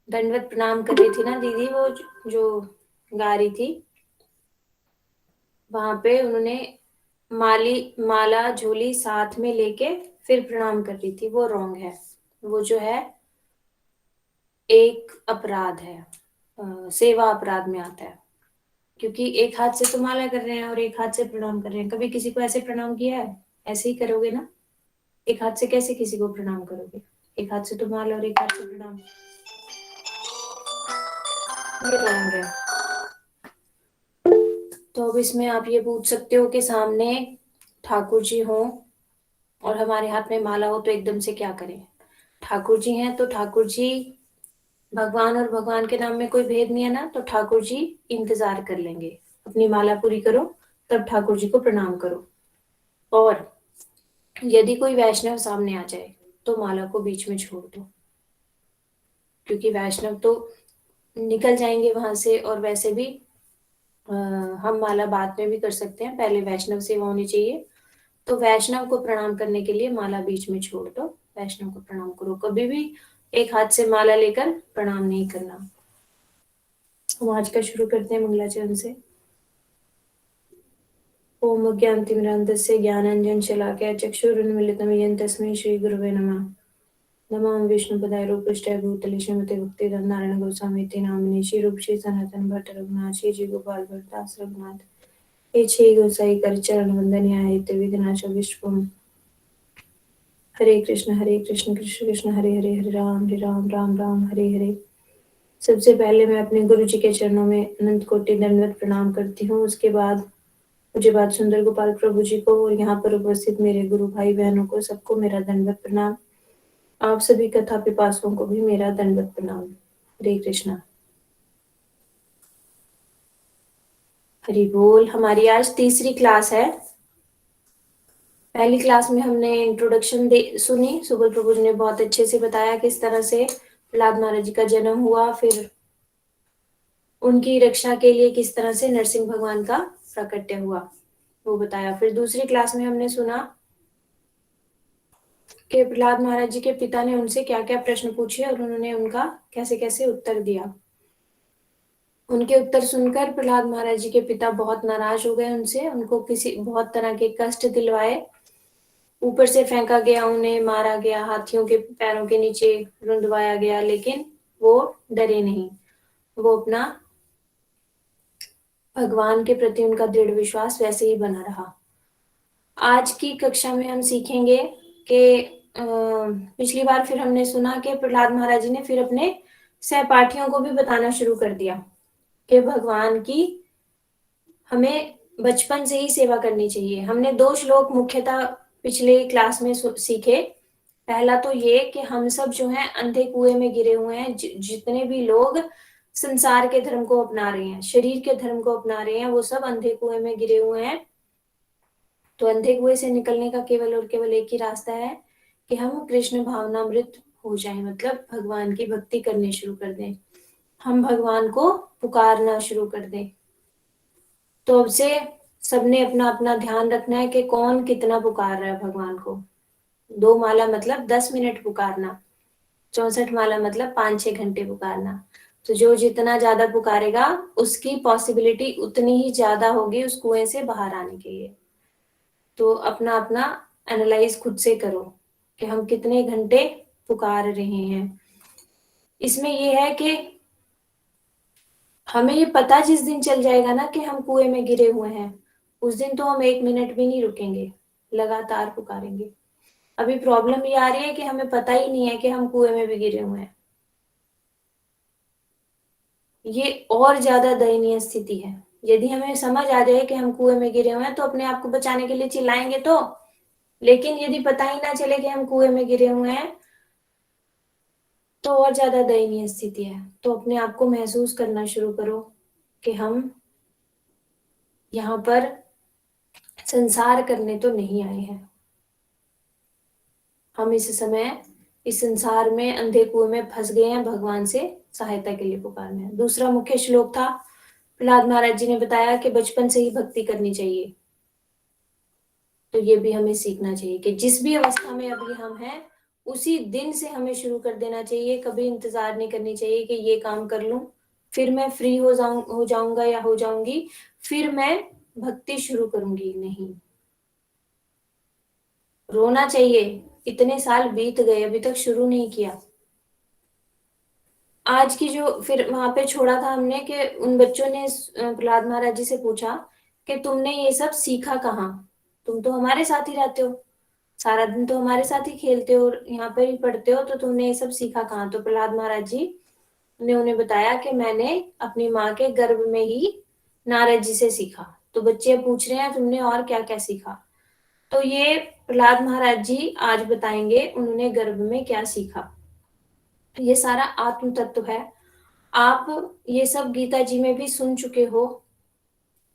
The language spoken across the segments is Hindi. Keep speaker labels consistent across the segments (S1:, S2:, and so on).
S1: दंडवत प्रणाम कर रही थी ना दीदी, वो जो गा रही थी, वहां पे उन्होंने माला झोली साथ में लेके फिर प्रणाम कर रही थी, वो रॉन्ग है। वो जो है एक अपराध है, सेवा अपराध में आता है। क्योंकि एक हाथ से तो माला कर रहे हैं और एक हाथ से प्रणाम कर रहे हैं। कभी किसी को ऐसे प्रणाम किया है? ऐसे ही करोगे ना। एक हाथ से कैसे किसी को प्रणाम करोगे? एक हाथ से तो माला और एक हाथ से प्रणाम, ये रॉन्ग है। तो अब इसमें आप ये पूछ सकते हो कि सामने ठाकुर जी हो और हमारे हाथ में माला हो तो एकदम से क्या करें। ठाकुर जी हैं तो ठाकुर जी, भगवान और भगवान के नाम में कोई भेद नहीं है ना, तो ठाकुर जी इंतजार कर लेंगे। अपनी माला पूरी करो, तब ठाकुर जी को प्रणाम करो। और यदि कोई वैष्णव सामने आ जाए तो माला को बीच में छोड़ दो, क्योंकि वैष्णव तो निकल जाएंगे वहां से। और वैसे भी हम माला बाद में भी कर सकते हैं, पहले वैष्णव सेवा होनी चाहिए। तो वैष्णव को प्रणाम करने के लिए माला बीच में छोड़ दो, वैष्णव को प्रणाम करो। कभी भी एक हाथ से माला लेकर प्रणाम नहीं करना। हम आज का शुरू करते हैं मंगलाचरण से। ओम अज्ञानतिमिरान्धस्य ज्ञानाञ्जन शलाकया चक्षुरुन्मीलितं येन तस्मै श्रीगुरवे नमः। नमामि विष्णुपदाय रूपष्टाय भूतले श्रीमते भक्तिवेदांत नारायण गोस्वामी नामिने श्री रूप श्री सनातन भट्ट रघुनाथ श्री जी गोपाल भट्टदास रघुनाथ हे छे गोसाई कर चरण वंदनीय हे विघ्नाश विश्वम। हरे कृष्ण कृष्ण कृष्ण हरे हरे, हरे राम राम राम हरे हरे। सबसे पहले मैं अपने गुरु जी के चरणों में अनंत कोटि दंडवत प्रणाम करती हूँ। उसके बाद मुझे बात सुंदर गोपाल प्रभु जी को और यहाँ पर उपस्थित मेरे गुरु भाई बहनों को सबको मेरा दंडवत प्रणाम। आप सभी कथा पिपासुओं को भी मेरा दंडवत प्रणाम। हरे कृष्णा। हरि बोल। हमारी आज तीसरी क्लास है। पहली क्लास में हमने इंट्रोडक्शन सुनी, सुबल प्रभु जी ने बहुत अच्छे से बताया किस तरह से प्रहलाद महाराज जी का जन्म हुआ, फिर उनकी रक्षा के लिए किस तरह से नरसिंह भगवान का प्राकट्य हुआ, वो बताया। फिर दूसरी क्लास में हमने सुना कि प्रहलाद महाराज जी के पिता ने उनसे क्या क्या प्रश्न पूछे और उन्होंने उनका कैसे कैसे उत्तर दिया। उनके उत्तर सुनकर प्रहलाद महाराज जी के पिता बहुत नाराज हो गए उनसे, उनको किसी बहुत तरह के कष्ट दिलवाए। ऊपर से फेंका गया, उन्हें मारा गया, हाथियों के पैरों के नीचे रुंधवाया गया, लेकिन वो डरे नहीं। वो अपना भगवान के प्रति उनका दृढ़ विश्वास वैसे ही बना रहा। आज की कक्षा में हम सीखेंगे कि पिछली बार फिर हमने सुना कि प्रहलाद महाराज जी ने फिर अपने सहपाठियों को भी बताना शुरू कर दिया कि भगवान की हमें बचपन से ही सेवा करनी चाहिए। हमने दो श्लोक मुख्यतः पिछले क्लास में सीखे। पहला तो ये कि हम सब जो हैं अंधे कुएं में गिरे हुए हैं। जितने भी लोग संसार के धर्म को अपना रहे हैं, शरीर के धर्म को अपना रहे हैं, वो सब अंधे कुएं में गिरे हुए हैं। तो अंधे कुएं से निकलने का केवल और केवल एक ही रास्ता है कि हम कृष्ण भावनामृत हो जाएं, मतलब भगवान की भक्ति करनी शुरू कर दें, हम भगवान को पुकारना शुरू कर दें। तो अब से सबने अपना अपना ध्यान रखना है कि कौन कितना पुकार रहा है भगवान को। 2 माला मतलब 10 मिनट पुकारना, 64 माला मतलब 5-6 घंटे पुकारना। तो जो जितना ज्यादा पुकारेगा उसकी पॉसिबिलिटी उतनी ही ज्यादा होगी उस कुएं से बाहर आने के लिए। तो अपना अपना एनालाइज खुद से करो कि हम कितने घंटे पुकार रहे हैं। इसमें ये है कि हमें ये पता जिस दिन चल जाएगा ना कि हम कुएं में गिरे हुए हैं, उस दिन तो हम 1 मिनट भी नहीं रुकेंगे, लगातार पुकारेंगे। अभी प्रॉब्लम ये आ रही है कि हमें पता ही नहीं है कि हम कुएं में भी गिरे हुए हैं। ये और ज्यादा दयनीय स्थिति है। यदि हमें समझ आ जाए कि हम कुएं में गिरे हुए हैं तो अपने आप को बचाने के लिए चिल्लाएंगे तो, लेकिन यदि पता ही ना चले कि हम कुएं में गिरे हुए हैं तो और ज्यादा दयनीय स्थिति है। तो अपने आप को महसूस करना शुरू करो कि हम यहाँ पर संसार करने तो नहीं आए हैं। हम इस समय इस संसार में अंधे कुएं में फंस गए हैं, भगवान से सहायता के लिए पुकारना है। दूसरा मुख्य श्लोक था, प्रहलाद महाराज जी ने बताया कि बचपन से ही भक्ति करनी चाहिए। तो ये भी हमें सीखना चाहिए कि जिस भी अवस्था में अभी हम हैं उसी दिन से हमें शुरू कर देना चाहिए। कभी इंतजार नहीं करनी चाहिए कि ये काम कर लूं फिर मैं फ्री हो जाऊंगा या हो जाऊंगी फिर मैं भक्ति शुरू करूंगी। नहीं, रोना चाहिए, इतने साल बीत गए अभी तक शुरू नहीं किया। आज की जो फिर वहां पे छोड़ा था हमने कि उन बच्चों ने प्रहलाद महाराज जी से पूछा कि तुमने ये सब सीखा कहाँ, तुम तो हमारे साथ ही रहते हो, सारा दिन तो हमारे साथ ही खेलते हो और यहाँ पर ही पढ़ते हो, तो तुमने ये सब सीखा कहाँ। तो प्रहलाद महाराज जी ने उन्हें बताया कि मैंने अपनी माँ के गर्भ में ही नारद जी से सीखा। तो बच्चे पूछ रहे हैं तुमने और क्या क्या सीखा। तो ये प्रहलाद महाराज जी आज बताएंगे उन्होंने गर्भ में क्या सीखा। ये सारा आत्म तत्व है। आप ये सब गीता जी में भी सुन चुके हो,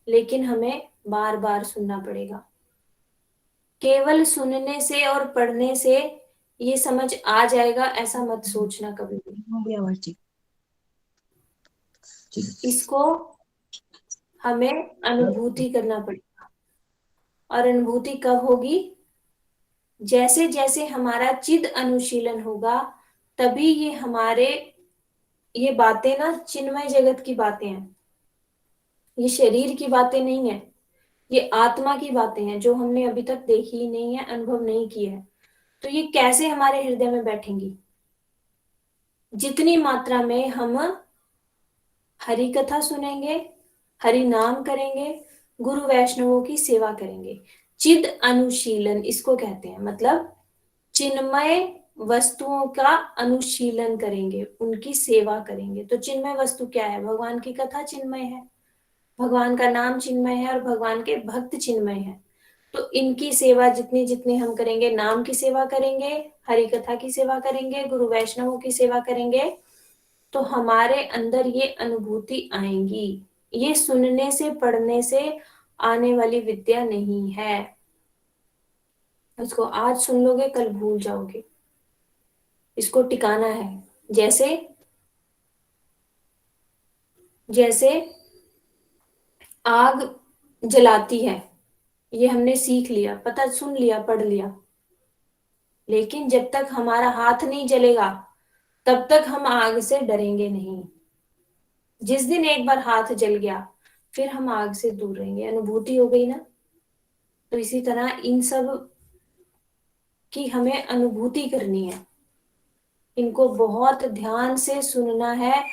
S1: लेकिन हमें बार बार सुनना पड़ेगा। केवल सुनने से और पढ़ने से ये समझ आ जाएगा ऐसा मत सोचना कभी भी। इसको हमें अनुभूति करना पड़ेगा। और अनुभूति कब होगी? जैसे जैसे हमारा चिद अनुशीलन होगा, तभी ये बातें ना चिन्मय जगत की बातें हैं। ये शरीर की बातें नहीं है, ये आत्मा की बातें हैं जो हमने अभी तक देखी ही नहीं है, अनुभव नहीं की है। तो ये कैसे हमारे हृदय में बैठेंगी? जितनी मात्रा में हम हरि कथा सुनेंगे, हरि नाम करेंगे, गुरु वैष्णवों की सेवा करेंगे। चिद अनुशीलन इसको कहते हैं, मतलब चिन्मय वस्तुओं का अनुशीलन करेंगे, उनकी सेवा करेंगे। तो चिन्मय वस्तु क्या है? भगवान की कथा चिन्मय है, भगवान का नाम चिन्मय है और भगवान के भक्त चिन्मय है। तो इनकी सेवा जितनी जितनी हम करेंगे, नाम की सेवा करेंगे, हरि कथा की सेवा करेंगे, गुरु वैष्णवों की सेवा करेंगे, तो हमारे अंदर ये अनुभूति आएंगी। ये सुनने से पढ़ने से आने वाली विद्या नहीं है। उसको आज सुन लोगे कल भूल जाओगे। इसको टिकाना है। जैसे जैसे आग जलाती है, ये हमने सीख लिया, पता सुन लिया, पढ़ लिया, लेकिन जब तक हमारा हाथ नहीं जलेगा तब तक हम आग से डरेंगे नहीं। जिस दिन एक बार हाथ जल गया फिर हम आग से दूर रहेंगे। अनुभूति हो गई ना? तो इसी तरह इन सब की हमें अनुभूति करनी है। इनको बहुत ध्यान से सुनना है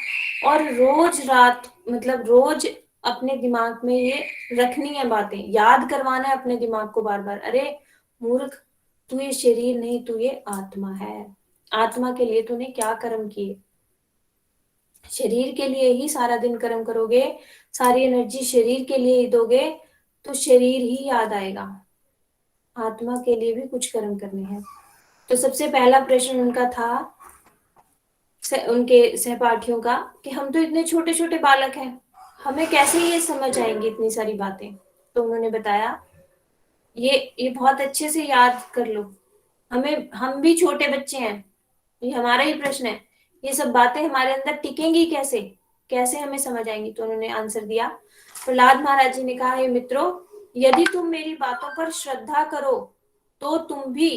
S1: और रोज रात, मतलब रोज अपने दिमाग में ये रखनी है, बातें याद करवाना है अपने दिमाग को बार बार। अरे मूर्ख, तू ये शरीर नहीं, तू ये आत्मा है। आत्मा के लिए तूने क्या कर्म किए? शरीर के लिए ही सारा दिन कर्म करोगे, सारी एनर्जी शरीर के लिए ही दोगे, तो शरीर ही याद आएगा। आत्मा के लिए भी कुछ कर्म करने हैं। तो सबसे पहला प्रश्न उनका था, उनके सहपाठियों का, कि हम तो इतने छोटे छोटे बालक हैं, हमें कैसे ये समझ आएंगी इतनी सारी बातें। तो उन्होंने बताया, ये बहुत अच्छे से याद कर लो, हम भी छोटे बच्चे हैं, ये हमारा ही प्रश्न है, ये सब बातें हमारे अंदर टिकेंगी कैसे, कैसे हमें समझ आएंगी? तो उन्होंने आंसर दिया, प्रहलाद महाराज जी ने कहा, हे मित्रों, यदि तुम मेरी बातों पर श्रद्धा करो तो तुम भी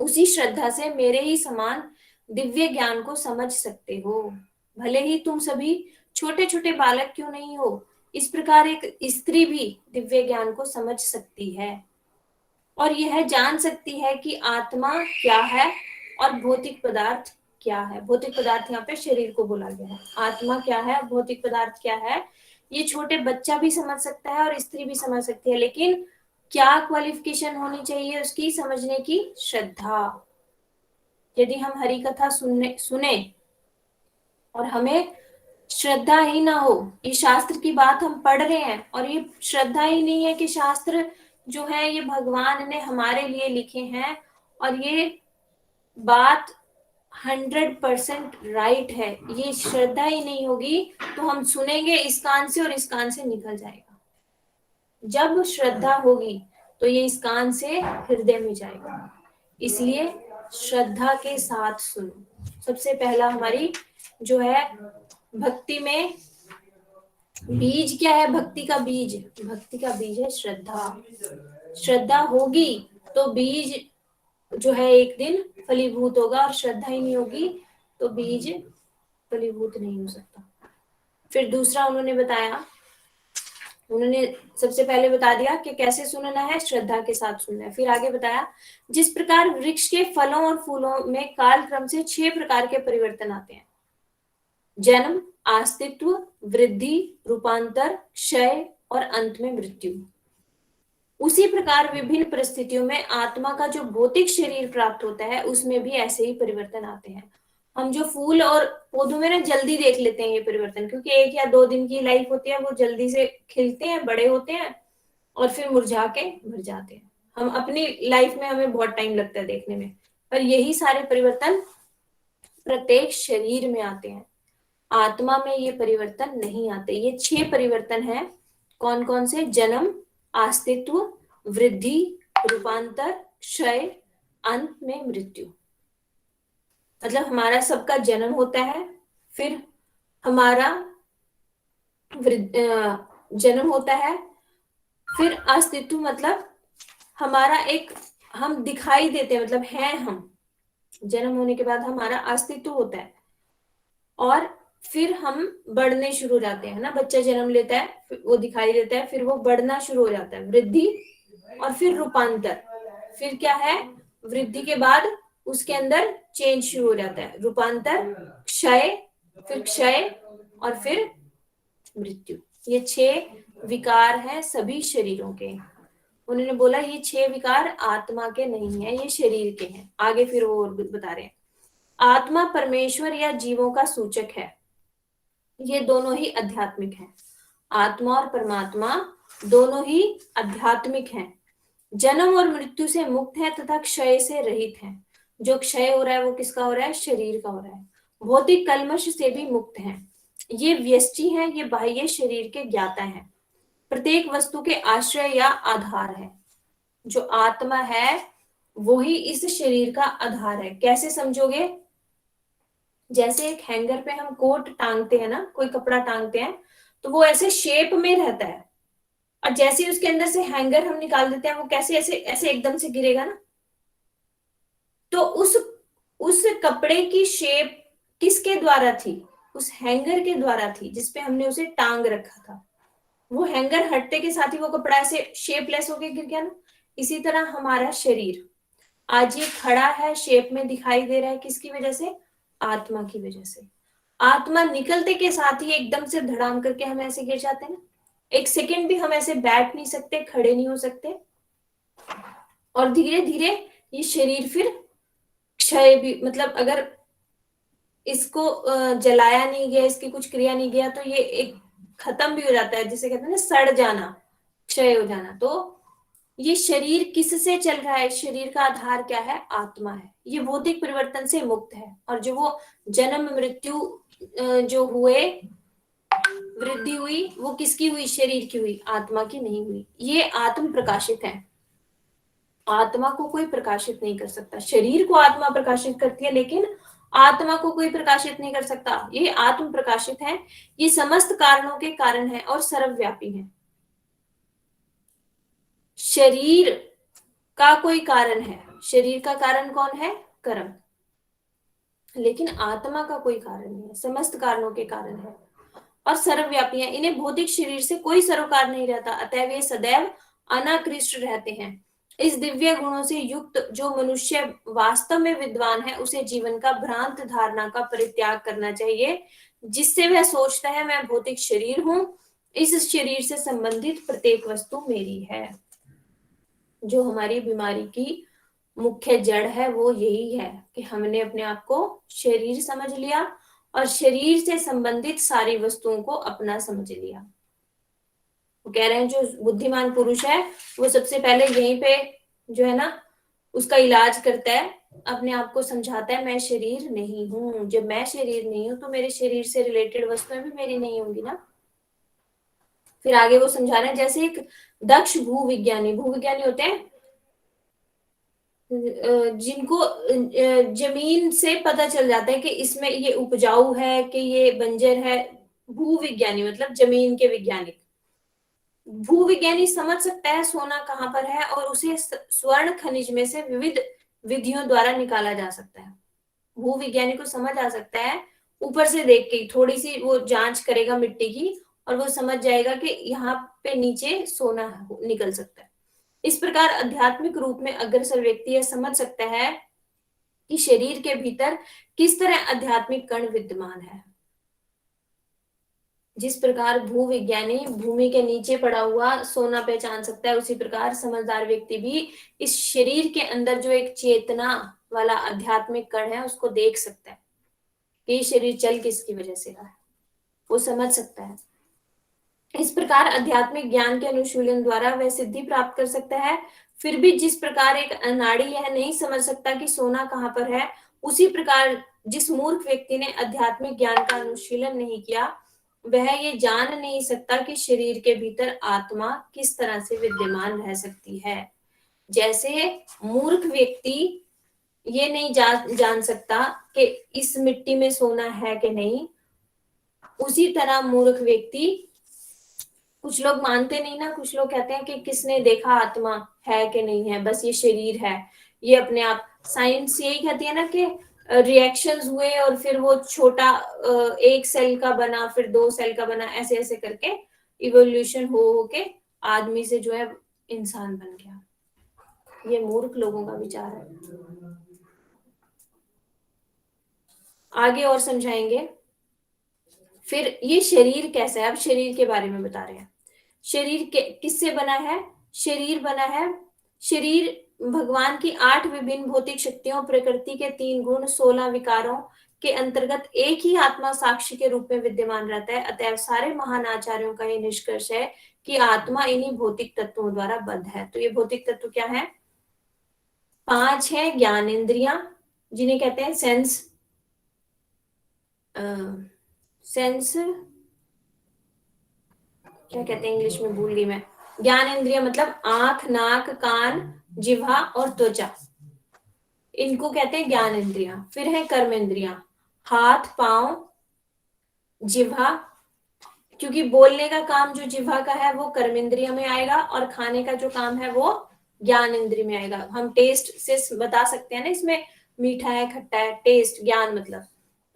S1: उसी श्रद्धा से मेरे ही समान दिव्य ज्ञान को समझ सकते हो। भले ही तुम सभी छोटे छोटे बालक क्यों नहीं हो, इस प्रकार एक स्त्री भी दिव्य ज्ञान को समझ सकती है और यह जान सकती है कि आत्मा क्या है और भौतिक पदार्थ क्या है। भौतिक पदार्थ यहाँ पे शरीर को बोला गया है। आत्मा क्या है, भौतिक पदार्थ क्या है, ये छोटे बच्चा भी समझ सकता है और स्त्री भी समझ सकती है, लेकिन क्या क्वालिफिकेशन होनी चाहिए उसकी समझने की? श्रद्धा। यदि हम हरि कथा सुने और हमें श्रद्धा ही ना हो, ये शास्त्र की बात हम पढ़ रहे हैं और ये श्रद्धा ही नहीं है कि शास्त्र जो है ये भगवान ने हमारे लिए लिखे हैं और ये बात 100% राइट है, ये श्रद्धा ही नहीं होगी, तो हम सुनेंगे इस कान से और इस कान से निकल जाएगा। जब श्रद्धा होगी तो ये इस कान से हृदय में जाएगा। इसलिए श्रद्धा के साथ सुनो। सबसे पहला हमारी जो है भक्ति में बीज क्या है? भक्ति का बीज, भक्ति का बीज है श्रद्धा। श्रद्धा होगी तो बीज जो है एक दिन फलीभूत होगा, और श्रद्धा ही नहीं होगी तो बीज फलीभूत नहीं हो सकता। फिर दूसरा उन्होंने बताया, उन्होंने सबसे पहले बता दिया कि कैसे सुनना है, श्रद्धा के साथ सुनना है। फिर आगे बताया, जिस प्रकार वृक्ष के फलों और फूलों में काल क्रम से 6 प्रकार के परिवर्तन आते हैं, जन्म, अस्तित्व, वृद्धि, रूपांतर, क्षय और अंत में मृत्यु, उसी प्रकार विभिन्न परिस्थितियों में आत्मा का जो भौतिक शरीर प्राप्त होता है उसमें भी ऐसे ही परिवर्तन आते हैं। हम जो फूल और पौधों में ना जल्दी देख लेते हैं ये परिवर्तन, क्योंकि 1 या 2 दिन की लाइफ होती है, वो जल्दी से खिलते हैं, बड़े होते हैं और फिर मुरझा के मर जाते हैं। हम अपनी लाइफ में हमें बहुत टाइम लगता है देखने में, पर यही सारे परिवर्तन प्रत्येक शरीर में आते हैं। आत्मा में ये परिवर्तन नहीं आते। ये 6 परिवर्तन हैं। कौन कौन से? जन्म, अस्तित्व, वृद्धि, रूपांतर, क्षय, अंत में मृत्यु। मतलब हमारा सबका जन्म होता है, फिर हमारा जन्म होता है, फिर अस्तित्व मतलब हमारा एक, हम दिखाई देते हैं, मतलब हैं हम, जन्म होने के बाद हमारा अस्तित्व होता है, और फिर हम बढ़ने शुरू हो जाते हैं ना, बच्चा जन्म लेता है, वो दिखाई देता है, फिर वो बढ़ना शुरू हो जाता है, वृद्धि, और फिर रूपांतर। फिर क्या है? वृद्धि के बाद उसके अंदर चेंज शुरू हो जाता है, रूपांतर, क्षय, फिर क्षय, और फिर मृत्यु। ये 6 विकार हैं सभी शरीरों के। उन्होंने बोला ये 6 विकार आत्मा के नहीं है, ये शरीर के हैं। आगे फिर वो बता रहे हैं, आत्मा परमेश्वर या जीवों का सूचक है, ये दोनों ही आध्यात्मिक हैं। आत्मा और परमात्मा दोनों ही आध्यात्मिक हैं, जन्म और मृत्यु से मुक्त है तथा क्षय से रहित है। जो क्षय हो रहा है वो किसका हो रहा है? शरीर का हो रहा है। भौतिक कल्मश से भी मुक्त है। ये व्यष्टि है, ये बाह्य शरीर के ज्ञाता है, प्रत्येक वस्तु के आश्रय या आधार है। जो आत्मा है वही इस शरीर का आधार है। कैसे समझोगे? जैसे एक हैंगर पे हम कोट टांगते हैं ना, कोई कपड़ा टांगते हैं, तो वो ऐसे शेप में रहता है, और जैसे ही उसके अंदर से हैंगर हम निकाल देते हैं, वो कैसे ऐसे ऐसे एकदम से गिरेगा ना। तो उस कपड़े की शेप किसके द्वारा थी? उस हैंगर के द्वारा थी, जिसपे हमने उसे टांग रखा था। वो हैंगर हटने के साथ ही वो कपड़ा ऐसे शेपलेस होके गिर गया ना। इसी तरह हमारा शरीर आज ये खड़ा है, शेप में दिखाई दे रहा है, किसकी वजह से? आत्मा की वजह से। आत्मा निकलते के साथ ही एकदम से धड़ाम करके हम ऐसे गिर जाते हैं ना। 1 सेकेंड भी हम ऐसे बैठ नहीं सकते, खड़े नहीं हो सकते, और धीरे धीरे ये शरीर फिर क्षय भी, मतलब अगर इसको जलाया नहीं गया, इसकी कुछ क्रिया नहीं गया, तो ये एक खत्म भी हो जाता है, जिसे कहते हैं ना सड़ जाना, क्षय हो जाना। तो ये शरीर किससे चल रहा है? शरीर का आधार क्या है? आत्मा है। ये भौतिक परिवर्तन से मुक्त है, और जो वो जन्म मृत्यु जो हुए, वृद्धि हुई, वो किसकी हुई? शरीर की हुई, आत्मा की नहीं हुई। ये आत्म प्रकाशित है। आत्मा को कोई प्रकाशित नहीं कर सकता। शरीर को आत्मा प्रकाशित करती है, लेकिन आत्मा को कोई प्रकाशित नहीं कर सकता। ये आत्म प्रकाशित है, ये समस्त कारणों के कारण है और सर्वव्यापी है। शरीर का कोई कारण है, शरीर का कारण कौन है? कर्म। लेकिन आत्मा का कोई कारण नहीं है, समस्त कारणों के कारण है और सर्वव्यापी है। इन्हें भौतिक शरीर से कोई सरोकार नहीं रहता, अतः वे सदैव अनाकृष्ट रहते हैं। इस दिव्य गुणों से युक्त जो मनुष्य वास्तव में विद्वान है, उसे जीवन का भ्रांत धारणा का परित्याग करना चाहिए, जिससे वह सोचता है मैं भौतिक शरीर हूं, इस शरीर से संबंधित प्रत्येक वस्तु मेरी है। जो हमारी बीमारी की मुख्य जड़ है वो यही है कि हमने अपने आप को शरीर समझ लिया और शरीर से संबंधित सारी वस्तुओं को अपना समझ लिया। वो कह रहे हैं जो बुद्धिमान पुरुष है वो सबसे पहले यहीं पे जो है ना उसका इलाज करता है, अपने आप को समझाता है मैं शरीर नहीं हूं। जब मैं शरीर नहीं हूं तो मेरे शरीर से रिलेटेड वस्तुएं भी मेरी नहीं होंगी ना। फिर आगे वो समझा रहे हैं, जैसे एक दक्ष भूविज्ञानी होते हैं जिनको जमीन से पता चल जाता है कि इसमें ये उपजाऊ है कि ये बंजर है। भूविज्ञानी मतलब जमीन के वैज्ञानिक। भूविज्ञानी समझ सकता है सोना कहाँ पर है और उसे स्वर्ण खनिज में से विविध विधियों द्वारा निकाला जा सकता है। भूविज्ञानी को समझ आ सकता है, ऊपर से देख के थोड़ी सी वो जांच करेगा मिट्टी की और वो समझ जाएगा कि यहाँ पे नीचे सोना निकल सकता है। इस प्रकार आध्यात्मिक रूप में अग्रसर व्यक्ति यह समझ सकता है कि शरीर के भीतर किस तरह आध्यात्मिक कण विद्यमान है। जिस प्रकार भूविज्ञानी भूमि के नीचे पड़ा हुआ सोना पहचान सकता है, उसी प्रकार समझदार व्यक्ति भी इस शरीर के अंदर जो एक चेतना वाला आध्यात्मिक कण है उसको देख सकता है कि ये शरीर चल किसकी वजह से रहा है, वो समझ सकता है। इस प्रकार आध्यात्मिक ज्ञान के अनुशीलन द्वारा वह सिद्धि प्राप्त कर सकता है। फिर भी जिस प्रकार एक अनाड़ी यह नहीं समझ सकता कि सोना कहाँ पर है, उसी प्रकार जिस मूर्ख व्यक्ति ने आध्यात्मिक ज्ञान का अनुशीलन नहीं किया, वह ये जान नहीं सकता कि शरीर के भीतर आत्मा किस तरह से विद्यमान रह सकती है। जैसे मूर्ख व्यक्ति ये नहीं जान सकता कि इस मिट्टी में सोना है कि नहीं, उसी तरह मूर्ख व्यक्ति, कुछ लोग मानते नहीं ना, कुछ लोग कहते हैं कि किसने देखा आत्मा है कि नहीं है, बस ये शरीर है, ये अपने आप। साइंस यही कहती है ना कि रिएक्शंस हुए और फिर वो छोटा एक सेल का बना, फिर 2 सेल का बना, ऐसे ऐसे करके इवोल्यूशन हो के आदमी से जो है इंसान बन गया। ये मूर्ख लोगों का विचार है। आगे और समझाएंगे। फिर ये शरीर कैसा है, अब शरीर के बारे में बता रहे हैं। शरीर किससे बना है? शरीर बना है, शरीर भगवान की 8 विभिन्न भौतिक शक्तियों, प्रकृति के 3 गुण, 16 विकारों के अंतर्गत एक ही आत्मा साक्षी के रूप में विद्यमान रहता है। अतएव सारे महान आचार्यों का ये निष्कर्ष है कि आत्मा इन्हीं भौतिक तत्वों द्वारा बद्ध है। तो ये भौतिक तत्व क्या है? 5 है ज्ञान इंद्रियां, जिन्हें कहते हैं सेंस, सेंस क्या कहते हैं इंग्लिश में, भूल गई मैं। ज्ञान इंद्रिय मतलब आंख, नाक, कान, जिह्वा और त्वचा, इनको कहते हैं ज्ञान इंद्रियां। फिर है कर्म इंद्रियां, हाथ, पांव, जिह्वा, क्योंकि बोलने का काम जो जिह्वा का है वो कर्म इंद्रिय में आएगा, और खाने का जो काम है वो ज्ञान इंद्रिय में आएगा। हम टेस्ट से बता सकते हैं ना, इसमें मीठा है, खट्टा है, टेस्ट, ज्ञान मतलब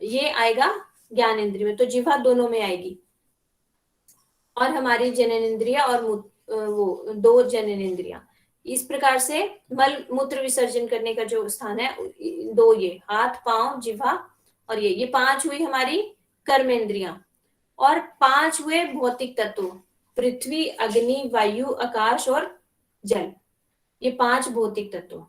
S1: ये आएगा ज्ञान इंद्रिय में, तो जिह्वा दोनों में आएगी। और हमारी जनन इंद्रिया और वो 2 जनन इंद्रिया, इस प्रकार से मल मूत्र विसर्जन करने का जो स्थान है 2, ये हाथ, पांव, जिह्वा और ये 5 हुई हमारी कर्म इंद्रिया। और 5 हुए भौतिक तत्व, पृथ्वी, अग्नि, वायु, आकाश और जल, ये 5 भौतिक तत्व।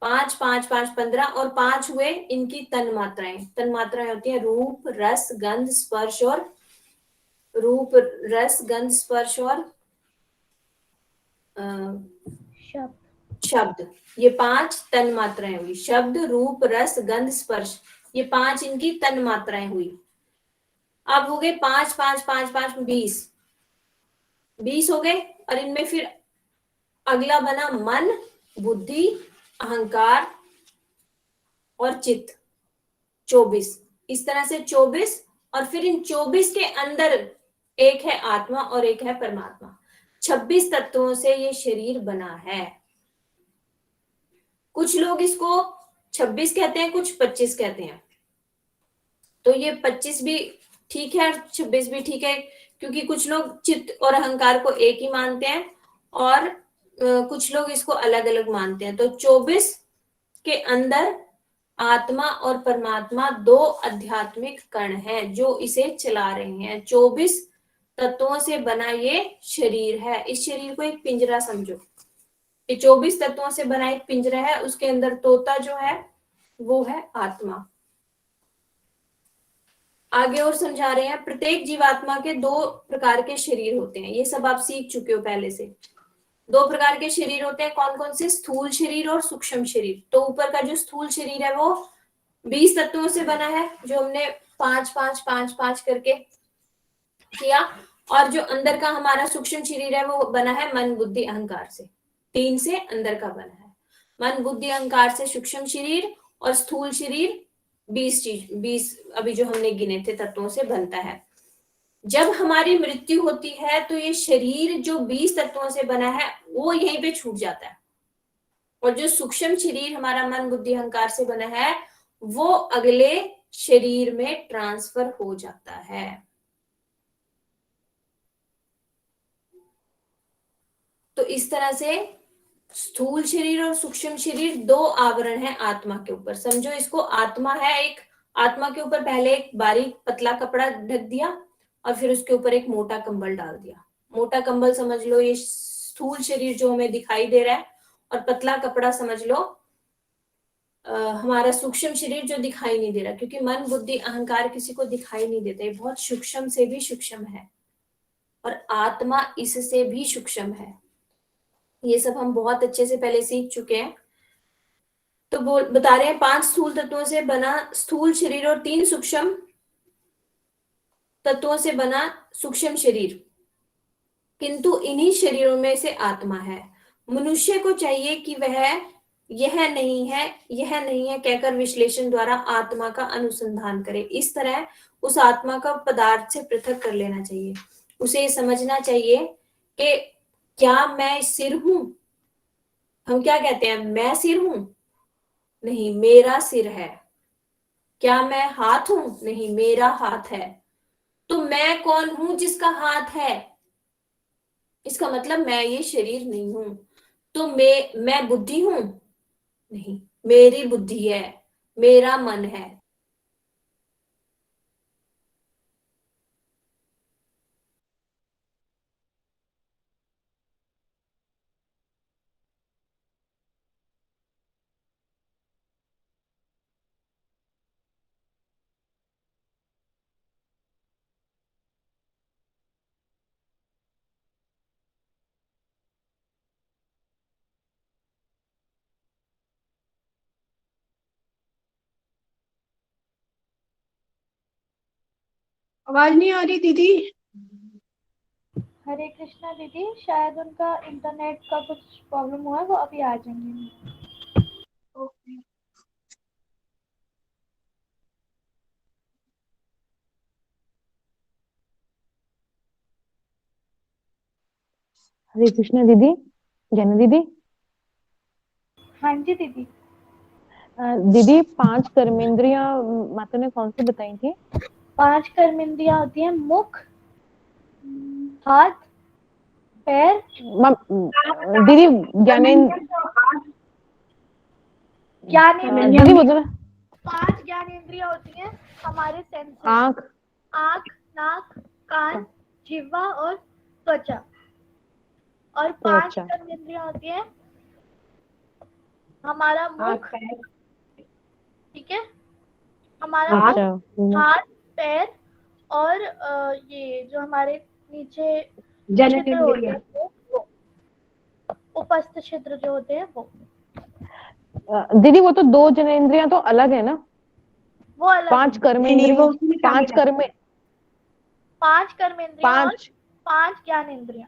S1: 5 5 5 15, और 5 हुए इनकी तन मात्राएं। तन मात्राएं होती है रूप, रस, गंध, स्पर्श और रूप, रस, गंध, स्पर्श और शब्द। ये 5 तन मात्राएं हुई। शब्द, रूप, रस, गंध, स्पर्श, ये 5 इनकी तन मात्राएं हुई। अब हो गए 5 5 5 5 20 हो गए। और इनमें फिर अगला बना मन, बुद्धि, अहंकार और चित्त, 24। इस तरह से 24, और फिर इन 24 के अंदर एक है आत्मा और एक है परमात्मा। 26 तत्वों से ये शरीर बना है। कुछ लोग इसको 26 कहते हैं, कुछ 25 कहते हैं। तो ये 25 भी ठीक है और 26 भी ठीक है, क्योंकि कुछ लोग चित्त और अहंकार को एक ही मानते हैं और कुछ लोग इसको अलग अलग मानते हैं। तो 24 के अंदर आत्मा और परमात्मा 2 आध्यात्मिक कण हैं जो इसे चला रहे हैं। 24 तत्वों से बना ये शरीर है। इस शरीर को एक पिंजरा समझो, ये 24 तत्वों से बना एक पिंजरा है, उसके अंदर तोता जो है वो है आत्मा। आगे और समझा रहे हैं। प्रत्येक जीवात्मा के 2 प्रकार के शरीर होते हैं, ये सब आप सीख चुके हो पहले से। 2 प्रकार के शरीर होते हैं, कौन कौन से? स्थूल शरीर और सूक्ष्म शरीर। तो ऊपर का जो स्थूल शरीर है वो 20 तत्वों से बना है, जो हमने 5 5 5 5 करके किया। और जो अंदर का हमारा सूक्ष्म शरीर है वो बना है मन, बुद्धि, अहंकार से। 3 से अंदर का बना है, मन, बुद्धि, अहंकार से सूक्ष्म शरीर, और स्थूल शरीर 20 अभी जो हमने गिने थे तत्वों से बनता है। जब हमारी मृत्यु होती है तो ये शरीर जो 20 तत्वों से बना है वो यहीं पे छूट जाता है। और जो सूक्ष्म शरीर हमारा मन बुद्धि अहंकार से बना है वो अगले शरीर में ट्रांसफर हो जाता है। तो इस तरह से स्थूल शरीर और सूक्ष्म शरीर दो आवरण है आत्मा के ऊपर। समझो इसको, आत्मा है एक, आत्मा के ऊपर पहले एक बारीक पतला कपड़ा ढक दिया और फिर उसके ऊपर एक मोटा कंबल डाल दिया। मोटा कंबल समझ लो ये स्थूल शरीर जो हमें दिखाई दे रहा है, और पतला कपड़ा समझ लो हमारा सूक्ष्म शरीर जो दिखाई नहीं दे रहा, क्योंकि मन बुद्धि अहंकार किसी को दिखाई नहीं देते, बहुत सूक्ष्म से भी सूक्ष्म है और आत्मा इससे भी सूक्ष्म है। ये सब हम बहुत अच्छे से पहले सीख चुके हैं। तो बता रहे हैं 5 स्थूल तत्वों से बना स्थूल शरीर और 3 सूक्ष्म तत्वों से बना सूक्ष्म शरीर, किंतु इन्हीं शरीरों में से आत्मा है। मनुष्य को चाहिए कि वह यह नहीं है, यह नहीं है कहकर विश्लेषण द्वारा आत्मा का अनुसंधान करे। इस तरह उस आत्मा का पदार्थ से पृथक कर लेना चाहिए। उसे समझना चाहिए कि क्या मैं सिर हूं। हम क्या कहते हैं, मैं सिर हूं, नहीं मेरा सिर है। क्या मैं हाथ हूं, नहीं मेरा हाथ है। तो मैं कौन हूं जिसका हाथ है, इसका मतलब मैं ये शरीर नहीं हूं। तो मैं बुद्धि हूं, नहीं मेरी बुद्धि है, मेरा मन है।
S2: आवाज नहीं आ रही दीदी।
S3: हरे कृष्णा दीदी, शायद उनका इंटरनेट का कुछ प्रॉब्लम हुआ है, वो अभी आ जाएंगे।
S2: ओके।
S4: हरे कृष्णा दीदी, ज्ञानी दीदी।
S3: हाँ जी दीदी।
S4: दीदी 5 कर्मेंद्रियां माता ने कौन सी बताई थी?
S3: 5 कर्मेंद्रियां होती हैं मुख, हाथ, पैर।
S4: दीदी ज्ञानेन्द्र, दीदी बोलो ना।
S3: 5 ज्ञानेंद्रियां होती हैं हमारे सेंसेस।
S4: आँख,
S3: नाक, कान, जिह्वा और त्वचा। और 5 कर्मेंद्रियां होती हैं हमारा मुख, ठीक है, हमारा मुख, हाथ, पैर और ये जो हमारे नीचे छिद्र होते हैं वो उपस्थ छिद्र जो होते हैं वो।
S4: दीदी वो तो 2 जनेंद्रियां तो अलग है ना,
S3: वो अलग
S4: 5 कर्मेंद्रियां, 5
S3: कर्मेंद्रियां और 5 ज्ञानेंद्रियां,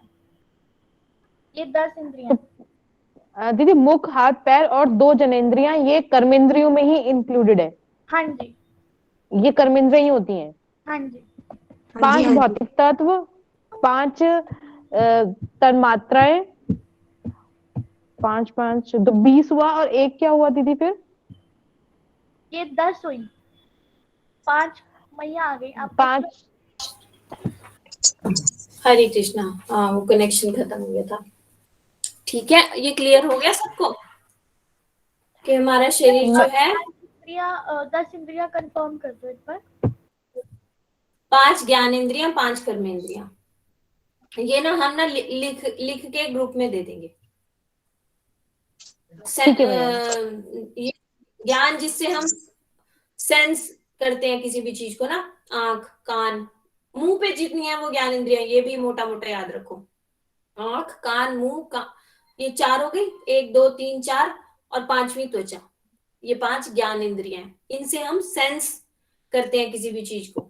S3: ये 10 इंद्रियां।
S4: दीदी मुख, हाथ, पैर और 2 जनेंद्रियां ये कर्मेंद्रियों में ही इंक्लूडेड है।
S3: हाँ जी,
S4: ये कर्मेंद्रियां ही होती हैं।
S3: हाँ जी।
S4: 5 भौतिक तत्व, 5 तन्मात्राएं, 5 5 तो 20 हुआ, और एक क्या हुआ दीदी फिर?
S3: ये 10 हुई, 5 मैया आ गई। आप
S4: 5।
S1: हरे कृष्णा, हाँ वो कनेक्शन खत्म हो गया था। ठीक है, ये क्लियर हो गया सबको कि हमारा शरीर जो है
S3: 10 इंद्रियां कंफर्म कर दो एक बार।
S1: 5 ज्ञानेंद्रियां, 5 कर्मेंद्रियां। ये ना हम ना लिख लिख के ग्रुप में दे देंगे। ये ज्ञान जिससे हम सेंस करते हैं किसी भी चीज को ना, आंख, कान, मुंह पे जितनी है वो ज्ञान इंद्रियां, ये भी मोटा मोटा याद रखो। आंख, कान, मुंह, ये 4 हो गई, 1 2 3 4, और 5वीं त्वचा। ये 5 ज्ञान इंद्रियां, इनसे हम सेंस करते हैं किसी भी चीज को।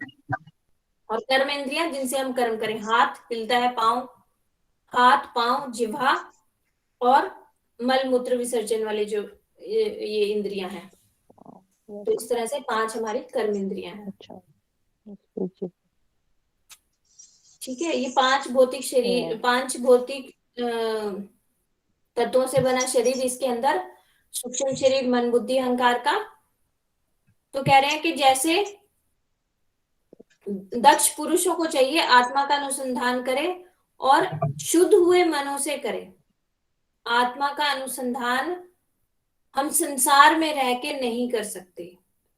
S1: और कर्म इंद्रियां जिनसे हम कर्म करें, हाथ हिलता है, पांव, हाथ, पांव, जिह्वा और मल मूत्र विसर्जन वाले जो ये इंद्रियां हैं। तो इस तरह से 5 हमारी कर्म इंद्रियां हैं। ठीक है, ये 5 भौतिक शरीर, 5 भौतिक तत्वों से बना शरीर, इसके अंदर सूक्ष्म शरीर, मन, बुद्धि, अहंकार का। तो कह रहे हैं कि जैसे दक्ष पुरुषों को चाहिए आत्मा का अनुसंधान करे और शुद्ध हुए मनों से करे। आत्मा का अनुसंधान हम संसार में रह के नहीं कर सकते,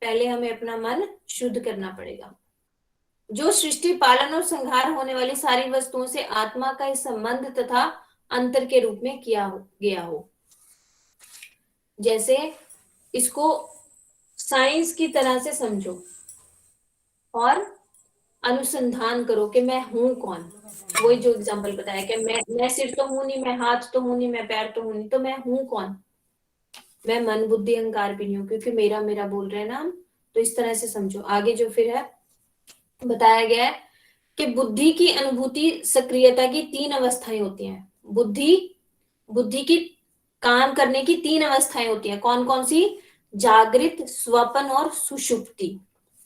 S1: पहले हमें अपना मन शुद्ध करना पड़ेगा। जो सृष्टि, पालन और संहार होने वाली सारी वस्तुओं से आत्मा का इस संबंध तथा अंतर के रूप में किया गया हो। जैसे इसको साइंस की तरह से समझो और अनुसंधान करो कि मैं हूं कौन। वही जो एग्जांपल बताया कि मैं सिर तो हूं नहीं, मैं हाथ तो हूं नहीं, मैं पैर तो हूं नहीं, तो मैं हूं कौन? मैं मन, बुद्धि, अहंकार भी नहीं हूं, क्योंकि मेरा मेरा बोल रहे हैं ना हम। तो इस तरह से समझो। आगे जो फिर है बताया गया है कि बुद्धि की अनुभूति सक्रियता की 3 अवस्थाएं होती हैं। बुद्धि की काम करने की 3 अवस्थाएं होती हैं। कौन कौन सी? जागृत, स्वप्न और सुषुप्ति।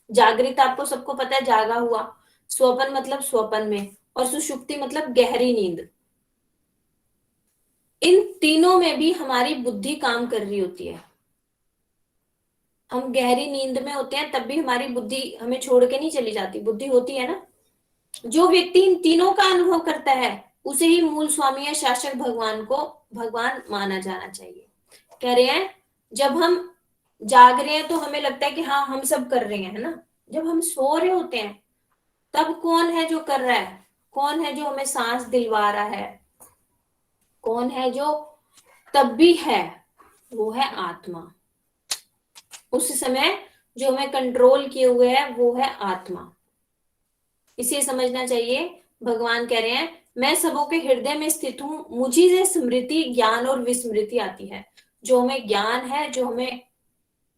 S1: जागृत आपको सबको पता है, जागा हुआ। स्वप्न मतलब स्वप्न में, और सुषुप्ति मतलब गहरी नींद। इन तीनों में भी हमारी बुद्धि काम कर रही होती है। हम गहरी नींद में होते हैं तब भी हमारी बुद्धि हमें छोड़ के नहीं चली जाती, बुद्धि होती है ना। जो व्यक्ति इन तीनों का अनुभव करता है उसे ही मूल स्वामी या शासक भगवान को भगवान माना जाना चाहिए। कह रहे हैं जब हम जाग रहे हैं तो हमें लगता है कि हाँ हम सब कर रहे हैं, है ना। जब हम सो रहे होते हैं तब कौन है जो कर रहा है? कौन है जो हमें सांस दिलवा रहा है? कौन है जो तब भी है? वो है आत्मा। उस समय जो हमें कंट्रोल किए हुए है वो है आत्मा। इसे समझना चाहिए। भगवान कह रहे हैं मैं सबों के हृदय में स्थित हूं, मुझी से स्मृति, ज्ञान और विस्मृति आती है। जो हमें ज्ञान है, जो हमें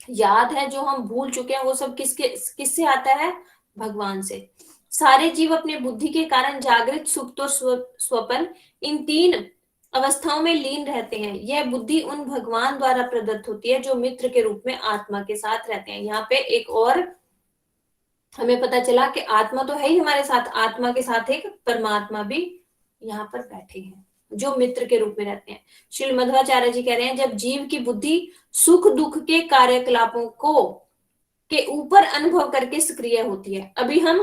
S1: याद है, जो हम भूल चुके हैं, वो सब किससे आता है? भगवान से। सारे जीव अपने बुद्धि के कारण जागृत, सुप्त और स्वप्न इन 3 अवस्थाओं में लीन रहते हैं। यह बुद्धि उन भगवान द्वारा प्रदत्त होती है जो मित्र के रूप में आत्मा के साथ रहते हैं। यहाँ पे एक और हमें पता चला कि आत्मा तो है ही हमारे साथ, आत्मा के साथ एक परमात्मा भी यहाँ पर बैठे हैं जो मित्र के रूप में रहते हैं। श्री मध्वाचार्य जी कह रहे हैं जब जीव की बुद्धि सुख दुख के कार्यकलापों को के ऊपर अनुभव करके सक्रिय होती है। अभी हम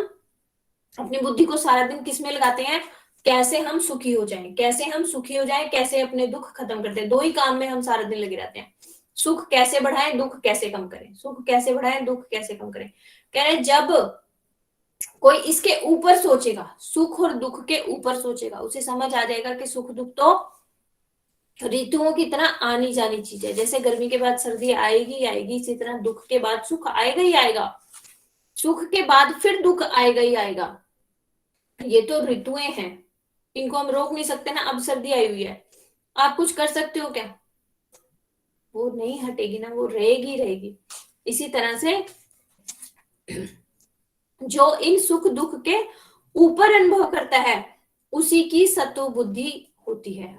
S1: अपनी बुद्धि को सारा दिन किस में लगाते हैं? कैसे हम सुखी हो जाएं, कैसे हम सुखी हो जाएं, कैसे अपने दुख खत्म करते हैं। 2 ही काम में हम सारा दिन लगे रहते हैं। सुख कैसे बढ़ाएं, दुख कैसे कम करें। सुख कैसे बढ़ाएं, दुख कैसे कम करें। कह रहे जब कोई इसके ऊपर सोचेगा, सुख और दुख के ऊपर सोचेगा, उसे समझ आ जाएगा कि सुख दुख तो ऋतुओं की तरह आनी जानी चीज है। जैसे गर्मी के बाद सर्दी आएगी आएगी, इसी तरह दुख के बाद सुख आएगा ही आएगा, सुख के बाद फिर दुख आएगा ही आएगा। ये तो ऋतुएं हैं, इनको हम रोक नहीं सकते ना। अब सर्दी आई हुई है, आप कुछ कर सकते हो क्या? वो नहीं हटेगी ना, वो रहेगी रहेगी। इसी तरह से जो इन सुख दुख के ऊपर अनुभव करता है उसी की सत्व बुद्धि होती है।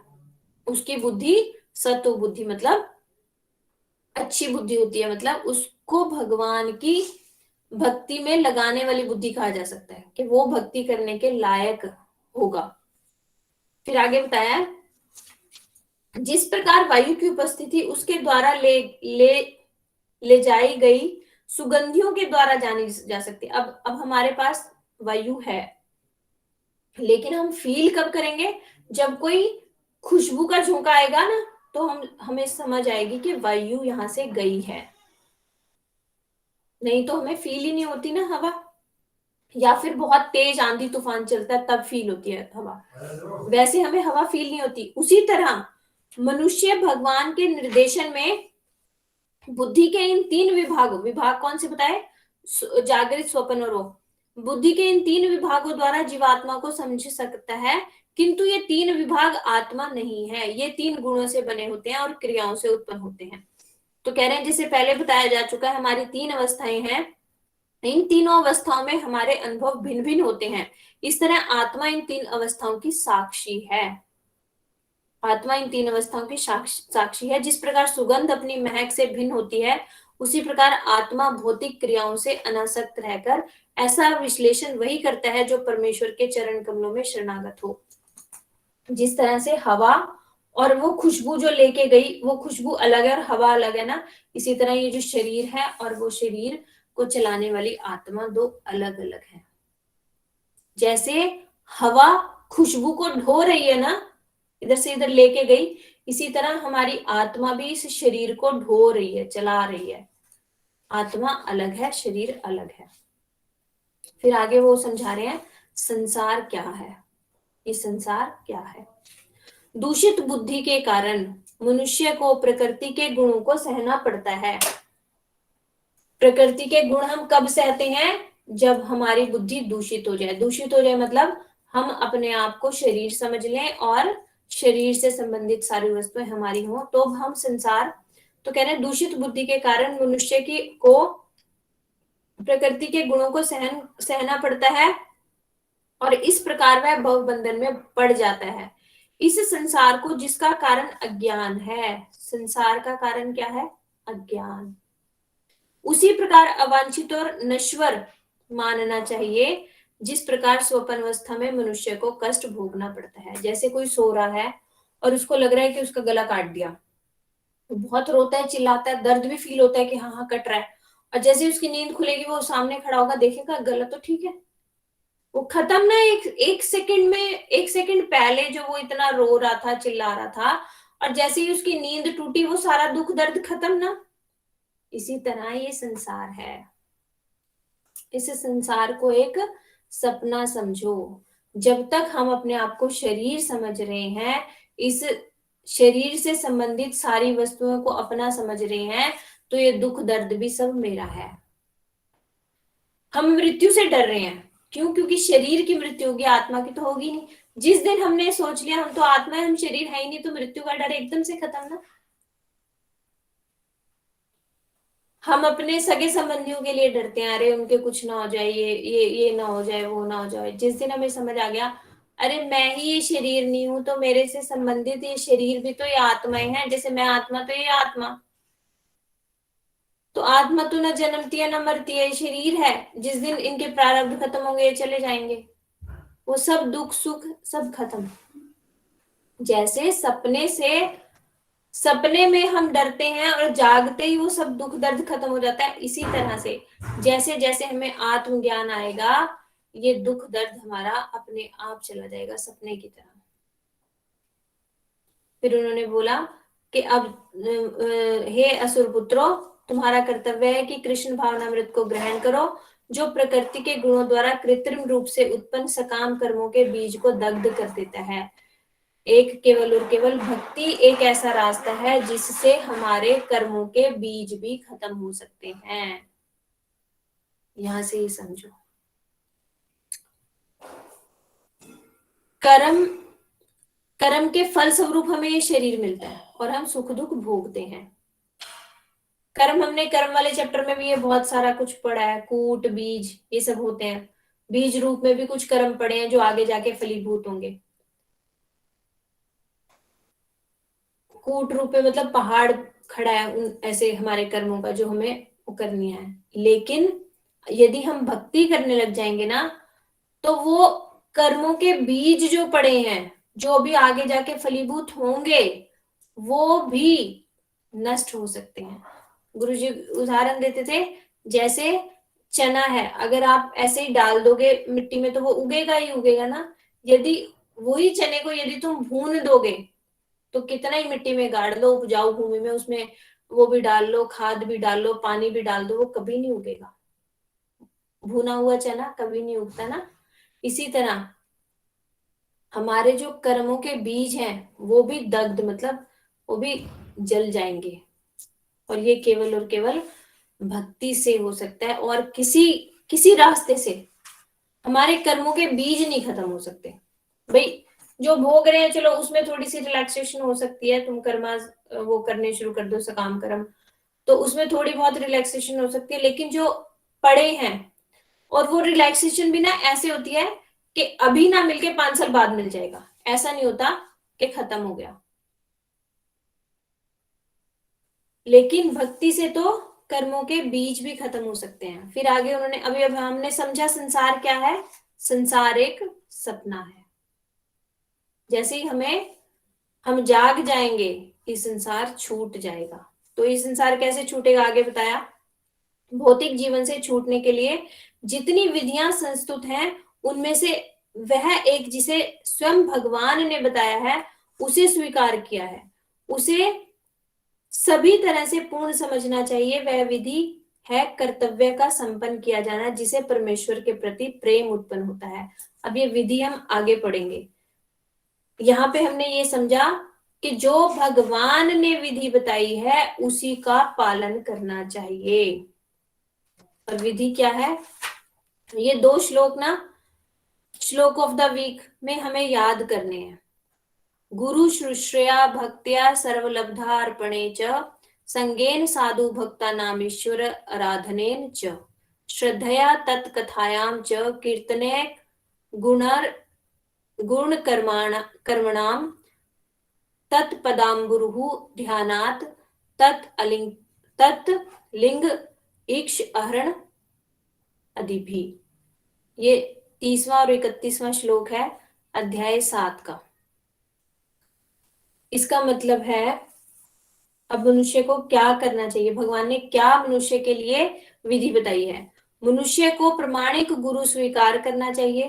S1: उसकी बुद्धि सत्व बुद्धि मतलब अच्छी बुद्धि होती है। मतलब उसको भगवान की भक्ति में लगाने वाली बुद्धि कहा जा सकता है कि वो भक्ति करने के लायक होगा। फिर आगे बताया जिस प्रकार वायु की उपस्थिति उसके द्वारा ले जाई गई सुगंधियों के द्वारा जानी जा सकती है। अब हमारे पास वायु है, लेकिन हम फील कब करेंगे? जब कोई खुशबू का झोंका आएगा ना, तो हमें समझ आएगी कि वायु यहां से गई है। नहीं तो हमें फील ही नहीं होती ना हवा। या फिर बहुत तेज आंधी तूफान चलता है तब फील होती है हवा, वैसे हमें हवा फील नहीं होती। उसी तरह मनुष्य भगवान के निर्देशन में बुद्धि के इन 3 विभाग कौन से बताए? जागृत, स्वप्न और बुद्धि के इन 3 विभागों द्वारा जीवात्मा को समझ सकता है, किंतु ये 3 विभाग आत्मा नहीं है। ये 3 गुणों से बने होते हैं और क्रियाओं से उत्पन्न होते हैं। तो कह रहे हैं जैसे पहले बताया जा चुका है, हमारी 3 अवस्थाएं हैं। इन तीनों अवस्थाओं में हमारे अनुभव भिन्न भिन्न होते हैं। इस तरह आत्मा इन 3 अवस्थाओं की साक्षी है। आत्मा इन 3 अवस्थाओं की साक्षी है। जिस प्रकार सुगंध अपनी महक से भिन्न होती है, उसी प्रकार आत्मा भौतिक क्रियाओं से अनासक्त रहकर ऐसा विश्लेषण वही करता है जो परमेश्वर के चरण कमलों में शरणागत हो। जिस तरह से हवा और वो खुशबू जो लेके गई वो खुशबू अलग है और हवा अलग है ना, इसी तरह ये जो शरीर है और वो शरीर को चलाने वाली आत्मा दो अलग अलग है। जैसे हवा खुशबू को ढो रही है ना, इधर से इधर लेके गई, इसी तरह हमारी आत्मा भी इस शरीर को ढो रही है, चला रही है। आत्मा अलग है, शरीर अलग है। फिर आगे वो समझा रहे हैं संसार क्या है। ये संसार क्या है? दूषित बुद्धि के कारण मनुष्य को प्रकृति के गुणों को सहना पड़ता है। प्रकृति के गुण हम कब सहते हैं? जब हमारी बुद्धि दूषित हो जाए। दूषित हो जाए मतलब हम अपने आप को शरीर समझ लें और शरीर से संबंधित सारी वस्तुएं हमारी हो, तो हम संसार, तो कह रहे हैं दूषित बुद्धि के कारण मनुष्य की को प्रकृति के गुणों को सहना पड़ता है और इस प्रकार वह भव बंधन में पड़ जाता है। इस संसार को जिसका कारण अज्ञान है, संसार का कारण क्या है? अज्ञान। उसी प्रकार अवांछित और नश्वर मानना चाहिए जिस प्रकार स्वप्न अवस्था में मनुष्य को कष्ट भोगना पड़ता है। जैसे कोई सो रहा है और उसको लग रहा है कि उसका गला काट दिया, तो बहुत रोता है, चिल्लाता है, दर्द भी फील होता है कि हाँ हाँ कट रहा है, और जैसे उसकी नींद खुलेगी वो सामने खड़ा होगा, देखेगा गला तो ठीक है, वो खत्म ना। एक सेकंड में, एक सेकंड पहले जो वो इतना रो रहा था, चिल्ला रहा था, और जैसे ही उसकी नींद टूटी वो सारा दुख दर्द खत्म ना। इसी तरह ये संसार है। इस संसार को एक सपना समझो। जब तक हम अपने आप को शरीर समझ रहे हैं, इस शरीर से संबंधित सारी वस्तुओं को अपना समझ रहे हैं, तो ये दुख दर्द भी सब मेरा है। हम मृत्यु से डर रहे हैं, क्यों? क्योंकि शरीर की मृत्यु होगी, आत्मा की तो होगी नहीं। जिस दिन हमने सोच लिया हम तो आत्मा है, हम शरीर है ही नहीं, तो मृत्यु का डर एकदम से खत्म ना। हम अपने सगे संबंधियों के लिए डरते हैं, अरे उनके कुछ ना हो जाए, ये ना हो जाए, वो ना हो जाए। जिस दिन हमें समझ आ गया अरे मैं ही ये शरीर नहीं हूं, तो मेरे से संबंधित ये शरीर भी तो ये आत्माएं हैं, जैसे मैं आत्मा तो ये आत्मा, तो आत्मा तो न जन्मती है न मरती है, शरीर है। जिस दिन इनके प्रारब्ध खत्म होंगे ये चले जाएंगे, वो सब दुख सुख सब खत्म। जैसे सपने में हम डरते हैं और जागते ही वो सब दुख दर्द खत्म हो जाता है, इसी तरह से जैसे जैसे हमें आत्मज्ञान आएगा ये दुख दर्द हमारा अपने आप चला जाएगा, सपने की तरह। फिर उन्होंने बोला कि अब हे असुर पुत्रों, तुम्हारा कर्तव्य है कि कृष्ण भावनामृत को ग्रहण करो, जो प्रकृति के गुणों द्वारा कृत्रिम रूप से उत्पन्न सकाम कर्मों के बीज को दग्ध कर देता है। एक केवल और केवल भक्ति एक ऐसा रास्ता है जिससे हमारे कर्मों के बीज भी खत्म हो सकते हैं। यहां से ही समझो, कर्म के फल स्वरूप हमें ये शरीर मिलता है और हम सुख दुख भोगते हैं। कर्म, हमने कर्म वाले चैप्टर में भी ये बहुत सारा कुछ पढ़ा है, कूट बीज ये सब होते हैं। बीज रूप में भी कुछ कर्म पड़े हैं जो आगे जाके फलीभूत होंगे। कूट रूप में मतलब पहाड़ खड़ा है उन ऐसे हमारे कर्मों का जो हमें करनी है। लेकिन यदि हम भक्ति करने लग जाएंगे ना, तो वो कर्मों के बीज जो पड़े हैं, जो भी आगे जाके फलीभूत होंगे, वो भी नष्ट हो सकते हैं। गुरुजी उदाहरण देते थे, जैसे चना है, अगर आप ऐसे ही डाल दोगे मिट्टी में तो वो उगेगा ही उगेगा ना। यदि वही चने को यदि तुम भून दोगे तो कितना ही मिट्टी में गाड़ लो, उपजाऊ भूमि में, उसमें वो भी डाल लो, खाद भी डाल लो, पानी भी डाल दो, वो कभी नहीं उगेगा। भुना हुआ चना कभी नहीं उगता ना। इसी तरह हमारे जो कर्मों के बीज हैं वो भी दग्ध मतलब वो भी जल जाएंगे, और ये केवल और केवल भक्ति से हो सकता है। और किसी रास्ते से हमारे कर्मों के बीज नहीं खत्म हो सकते। भाई जो भोग रहे हैं चलो उसमें थोड़ी सी रिलैक्सेशन हो सकती है, तुम कर्मा वो करने शुरू कर दो सकाम कर्म, तो उसमें थोड़ी बहुत रिलैक्सेशन हो सकती है। लेकिन जो पड़े हैं, और वो रिलैक्सेशन भी ना ऐसे होती है कि अभी ना मिलके 5 साल बाद मिल जाएगा, ऐसा नहीं होता कि खत्म हो गया। लेकिन भक्ति से तो कर्मों के बीज भी खत्म हो सकते हैं। फिर आगे उन्होंने अभी अब हमने समझा संसार क्या है। संसार एक सपना है। जैसे ही हमें हम जाग जाएंगे, ये संसार छूट जाएगा। तो ये संसार कैसे छूटेगा आगे बताया। भौतिक जीवन से छूटने के लिए जितनी विधियां संस्तुत हैं उनमें से वह एक जिसे स्वयं भगवान ने बताया है उसे स्वीकार किया है, उसे सभी तरह से पूर्ण समझना चाहिए। वह विधि है कर्तव्य का संपन्न किया जाना, जिसे परमेश्वर के प्रति प्रेम उत्पन्न होता है। अब ये विधि हम आगे पढ़ेंगे। यहाँ पे हमने ये समझा कि जो भगवान ने विधि बताई है उसी का पालन करना चाहिए। और विधि क्या है, ये 2 श्लोक ना श्लोक ऑफ द वीक में हमें याद करने हैं। गुरु शुश्रया भक्त्या सर्वलब्धार्पणे च संगेन साधु भक्ता नामेश्वर आराधनेन च श्रद्धया तत्कथायां च कीर्तने गुण कर्मणाम तत्पदाम्बुरुः ध्यानात् तत् लिंग इक्ष अहरण अधिभी। ये 30वां और 31वां श्लोक है अध्याय 7 का। इसका मतलब है अब मनुष्य को क्या करना चाहिए, भगवान ने क्या मनुष्य के लिए विधि बताई है। मनुष्य को प्रमाणिक गुरु स्वीकार करना चाहिए।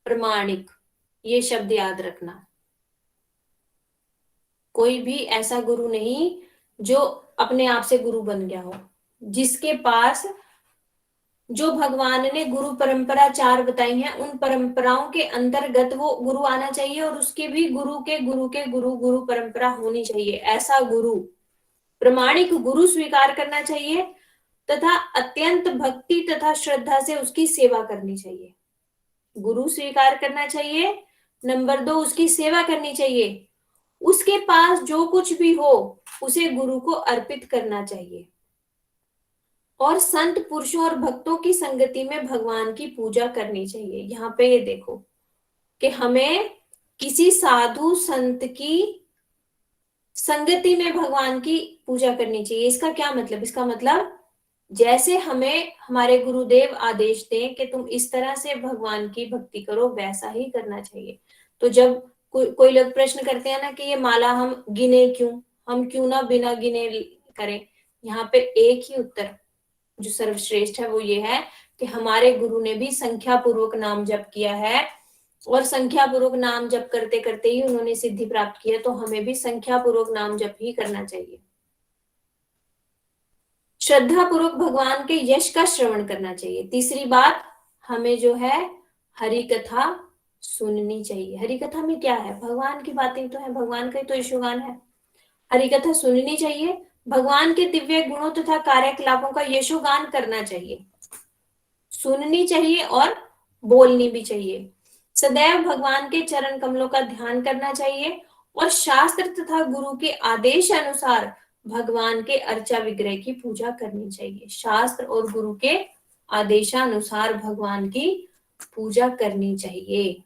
S1: प्रमाणिक, ये शब्द याद रखना। कोई भी ऐसा गुरु नहीं जो अपने आप से गुरु बन गया हो, जिसके पास जो भगवान ने गुरु परंपरा 4 बताई हैं उन परंपराओं के अंतर्गत वो गुरु आना चाहिए, और उसके भी गुरु के गुरु परंपरा होनी चाहिए। ऐसा गुरु, प्रमाणिक गुरु स्वीकार करना चाहिए तथा अत्यंत भक्ति तथा श्रद्धा से उसकी सेवा करनी चाहिए। गुरु स्वीकार करना चाहिए, नंबर 2 उसकी सेवा करनी चाहिए। उसके पास जो कुछ भी हो उसे गुरु को अर्पित करना चाहिए, और संत पुरुषों और भक्तों की संगति में भगवान की पूजा करनी चाहिए। यहाँ पे ये देखो कि हमें किसी साधु संत की संगति में भगवान की पूजा करनी चाहिए। इसका क्या मतलब, इसका मतलब जैसे हमें हमारे गुरुदेव आदेश दें कि तुम इस तरह से भगवान की भक्ति करो, वैसा ही करना चाहिए। तो जब कोई लोग प्रश्न करते हैं ना कि ये माला हम गिने क्यों, हम क्यों ना बिना गिने करें, यहाँ पे एक ही उत्तर जो सर्वश्रेष्ठ है वो ये है कि हमारे गुरु ने भी संख्या पूर्वक नाम जप किया है, और संख्या पूर्वक नाम जप करते करते ही उन्होंने सिद्धि प्राप्त की है। तो हमें भी संख्या पूर्वक नाम जप ही करना चाहिए। श्रद्धा पूर्वक भगवान के यश का श्रवण करना चाहिए। तीसरी बात, हमें जो है हरि कथा सुननी चाहिए। हरि कथा में क्या है, भगवान की बातें तो है, भगवान का ही तो यशोगान है। हरि कथा सुननी चाहिए, भगवान के दिव्य गुणों तथा कार्यकलापों का यशोगान करना चाहिए, सुननी चाहिए और बोलनी भी चाहिए। सदैव भगवान के चरण कमलों का ध्यान करना चाहिए, और शास्त्र तथा गुरु के आदेश अनुसार भगवान के अर्चा विग्रह की पूजा करनी चाहिए। शास्त्र और गुरु के आदेशानुसार भगवान की पूजा करनी चाहिए।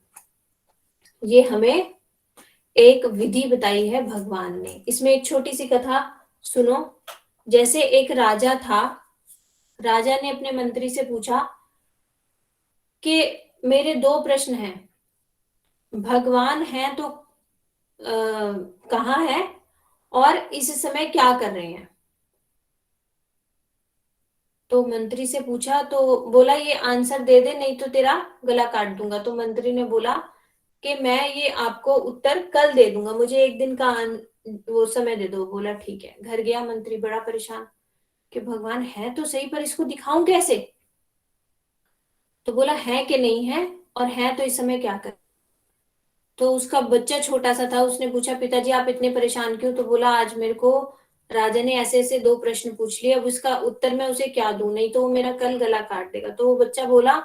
S1: ये हमें एक विधि बताई है भगवान ने। इसमें एक छोटी सी कथा सुनो। जैसे एक राजा था, राजा ने अपने मंत्री से पूछा कि मेरे 2 प्रश्न हैं, भगवान है तो कहाँ है और इस समय क्या कर रहे हैं। तो मंत्री से पूछा तो बोला ये आंसर दे दे नहीं तो तेरा गला काट दूंगा। तो मंत्री ने बोला कि मैं ये आपको उत्तर कल दे दूंगा, मुझे 1 दिन का वो समय दे दो। बोला ठीक है। घर गया मंत्री बड़ा परेशान कि भगवान है तो सही पर इसको दिखाऊं कैसे। तो बोला है कि नहीं है, और है तो इस समय क्या कर। तो उसका बच्चा छोटा सा था, उसने पूछा पिताजी आप इतने परेशान क्यों। तो बोला आज मेरे को राजा ने ऐसे ऐसे 2 प्रश्न पूछ लिए, अब उसका उत्तर मैं उसे क्या दूं, नहीं तो वो मेरा कल गला काट देगा। तो वो बच्चा बोला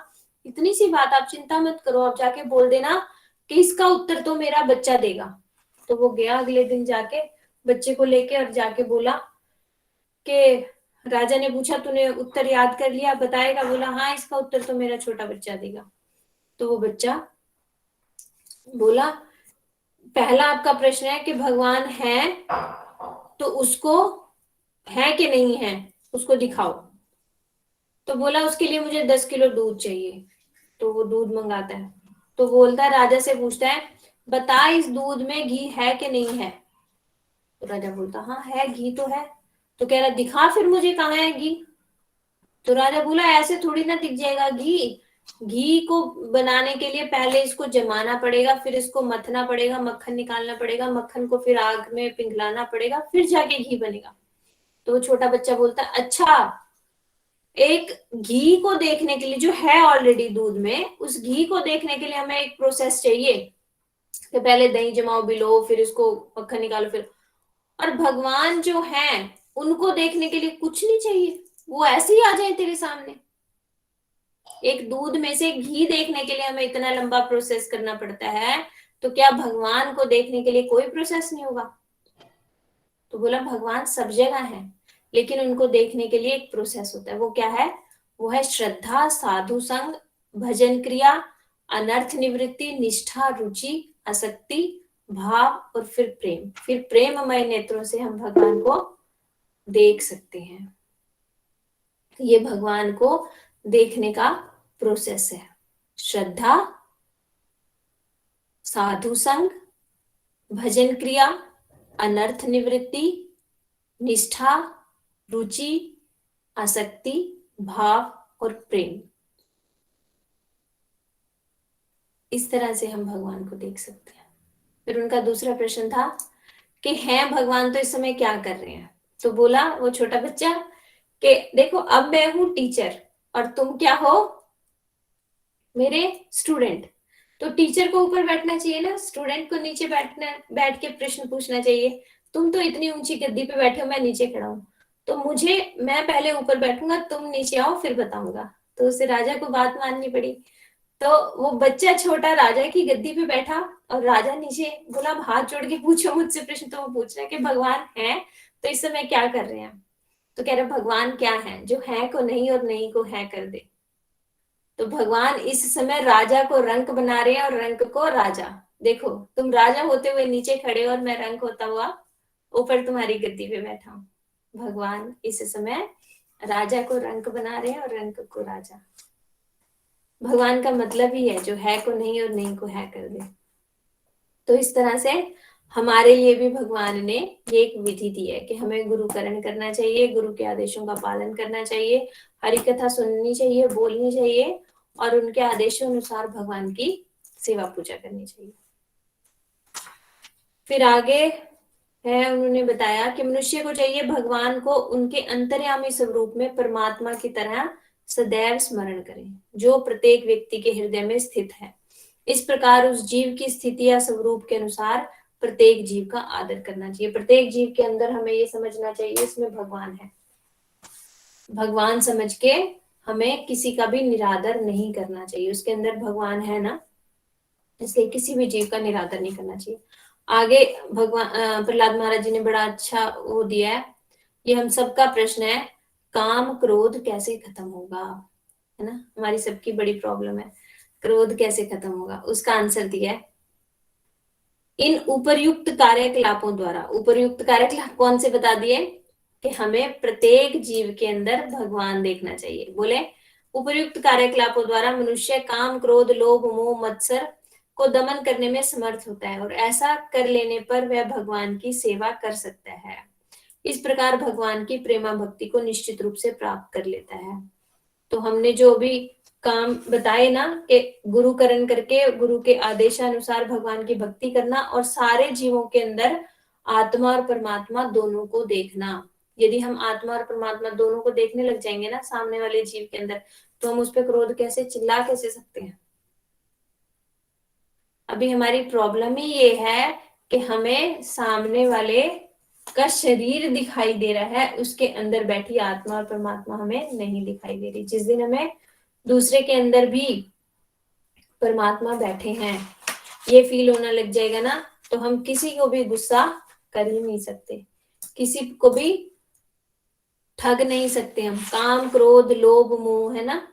S1: इतनी सी बात, आप चिंता मत करो, आप जाके बोल देना कि इसका उत्तर तो मेरा बच्चा देगा। तो वो गया अगले दिन जाके बच्चे को लेके और जाके बोला कि राजा ने पूछा तूने उत्तर याद कर लिया, बताएगा। बोला हाँ इसका उत्तर तो मेरा छोटा बच्चा देगा। तो वो बच्चा बोला पहला आपका प्रश्न है कि भगवान है तो उसको है कि नहीं है उसको दिखाओ। तो बोला उसके लिए मुझे 10 किलो दूध चाहिए। तो वो दूध मंगाता है। तो बोलता है राजा से पूछता है बता इस दूध में घी है कि नहीं है। तो राजा बोलता हाँ है, घी तो है। तो कह रहा दिखा फिर मुझे, कहाँ है घी। तो राजा बोला ऐसे थोड़ी ना दिख जाएगा घी, घी को बनाने के लिए पहले इसको जमाना पड़ेगा, फिर इसको मथना पड़ेगा, मक्खन निकालना पड़ेगा, मक्खन को फिर आग में पिघलाना पड़ेगा, फिर जाके घी बनेगा। तो वो छोटा बच्चा बोलता अच्छा, एक घी को देखने के लिए जो है ऑलरेडी दूध में, उस घी को देखने के लिए हमें एक प्रोसेस चाहिए कि पहले दही जमाओ, बिलो, फिर इसको मक्खन निकालो, फिर। और भगवान जो हैं उनको देखने के लिए कुछ नहीं चाहिए, वो ऐसे ही आ जाए तेरे सामने। एक दूध में से घी देखने के लिए हमें इतना लंबा प्रोसेस करना पड़ता है, तो क्या भगवान को देखने के लिए कोई प्रोसेस नहीं होगा। तो बोला भगवान सब जगह है, लेकिन उनको देखने के लिए एक प्रोसेस होता है। वो क्या है? वो है श्रद्धा, साधु संग, भजन क्रिया, अनर्थ निवृत्ति, निष्ठा, रुचि, आसक्ति, भाव और फिर प्रेम। फिर प्रेममय नेत्रों से हम भगवान को देख सकते हैं। ये भगवान को देखने का प्रोसेस है। श्रद्धा, साधु संग, भजन क्रिया, अनर्थ निवृत्ति, निष्ठा, रुचि, आसक्ति, भाव और प्रेम। इस तरह से हम भगवान को देख सकते हैं। फिर उनका दूसरा प्रश्न था कि हैं भगवान तो इस समय क्या कर रहे हैं। तो बोला वो छोटा बच्चा कि देखो अब मैं हूं टीचर और तुम क्या हो? मेरे स्टूडेंट। तो टीचर को ऊपर बैठना चाहिए ना, स्टूडेंट को नीचे बैठ के प्रश्न पूछना चाहिए। तुम तो इतनी ऊंची गद्दी पे बैठे हो, मैं नीचे खड़ा हूं, तो मैं पहले ऊपर बैठूंगा, तुम नीचे आओ फिर बताऊंगा। तो उसे राजा को बात माननी पड़ी। तो वो बच्चा छोटा राजा की गद्दी पे बैठा और राजा नीचे। बोला हाथ जोड़ के पूछो मुझसे प्रश्न। तो वो पूछ रहा है कि भगवान है तो इस समय क्या कर रहे हैं। तो कह रहे भगवान क्या है, जो है को नहीं और नहीं को है कर दे। तो भगवान इस समय राजा को रंक बना रहे हैं और रंक को राजा। देखो तुम राजा होते हुए नीचे खड़े हो और मैं रंक होता हुआ ऊपर तुम्हारी गद्दी पे बैठा हूं। भगवान इस समय राजा को रंक बना रहे हैं और रंक को राजा। भगवान का मतलब ही है जो है को नहीं और नहीं को है कर दे। तो इस तरह से हमारे लिए भी भगवान ने ये एक विधि दी है कि हमें गुरुकरण करना चाहिए, गुरु के आदेशों का पालन करना चाहिए, हरि कथा सुननी चाहिए, बोलनी चाहिए और उनके आदेशों अनुसार भगवान की सेवा पूजा करनी चाहिए। फिर आगे है, उन्होंने बताया कि मनुष्य को चाहिए भगवान को उनके अंतर्यामी स्वरूप में परमात्मा की तरह सदैव स्मरण करें, जो प्रत्येक व्यक्ति के हृदय में स्थित है। इस प्रकार उस जीव की स्थिति या स्वरूप के अनुसार प्रत्येक जीव का आदर करना चाहिए। प्रत्येक जीव के अंदर हमें ये समझना चाहिए इसमें भगवान है। भगवान समझ के हमें किसी का भी निरादर नहीं करना चाहिए। उसके अंदर भगवान है ना, इसलिए किसी भी जीव का निरादर नहीं करना चाहिए। आगे भगवान प्रहलाद महाराज जी ने बड़ा अच्छा वो दिया है। ये हम सबका प्रश्न है, काम क्रोध कैसे खत्म होगा, है ना, हमारी सबकी बड़ी प्रॉब्लम है, क्रोध कैसे खत्म होगा। उसका आंसर दिया है इन उपर्युक्त कार्यकलापों द्वारा। उपर्युक्त कार्यकलाप कौन से बता दिए कि हमें प्रत्येक जीव के अंदर भगवान देखना चाहिए। बोले उपर्युक्त कार्यकलापों द्वारा मनुष्य काम क्रोध लोभ मोह मत्सर को दमन करने में समर्थ होता है और ऐसा कर लेने पर वह भगवान की सेवा कर सकता है। इस प्रकार भगवान की प्रेमा भक्ति को निश्चित रूप से प्राप्त कर लेता है। तो हमने जो भी काम बताए ना कि गुरुकरण करके गुरु के आदेशानुसार भगवान की भक्ति करना और सारे जीवों के अंदर आत्मा और परमात्मा दोनों को देखना। यदि हम आत्मा और परमात्मा दोनों को देखने लग जाएंगे ना सामने वाले जीव के अंदर, तो हम उस पर क्रोध कैसे चिल्ला कैसे सकते हैं। अभी हमारी प्रॉब्लम ही ये है कि हमें सामने वाले का शरीर दिखाई दे रहा है, उसके अंदर बैठी आत्मा और परमात्मा हमें नहीं दिखाई दे रही। जिस दिन हमें दूसरे के अंदर भी परमात्मा बैठे हैं ये फील होना लग जाएगा ना, तो हम किसी को भी गुस्सा कर ही नहीं सकते, किसी को भी ठग नहीं सकते। हम काम क्रोध लोभ मोह है ना,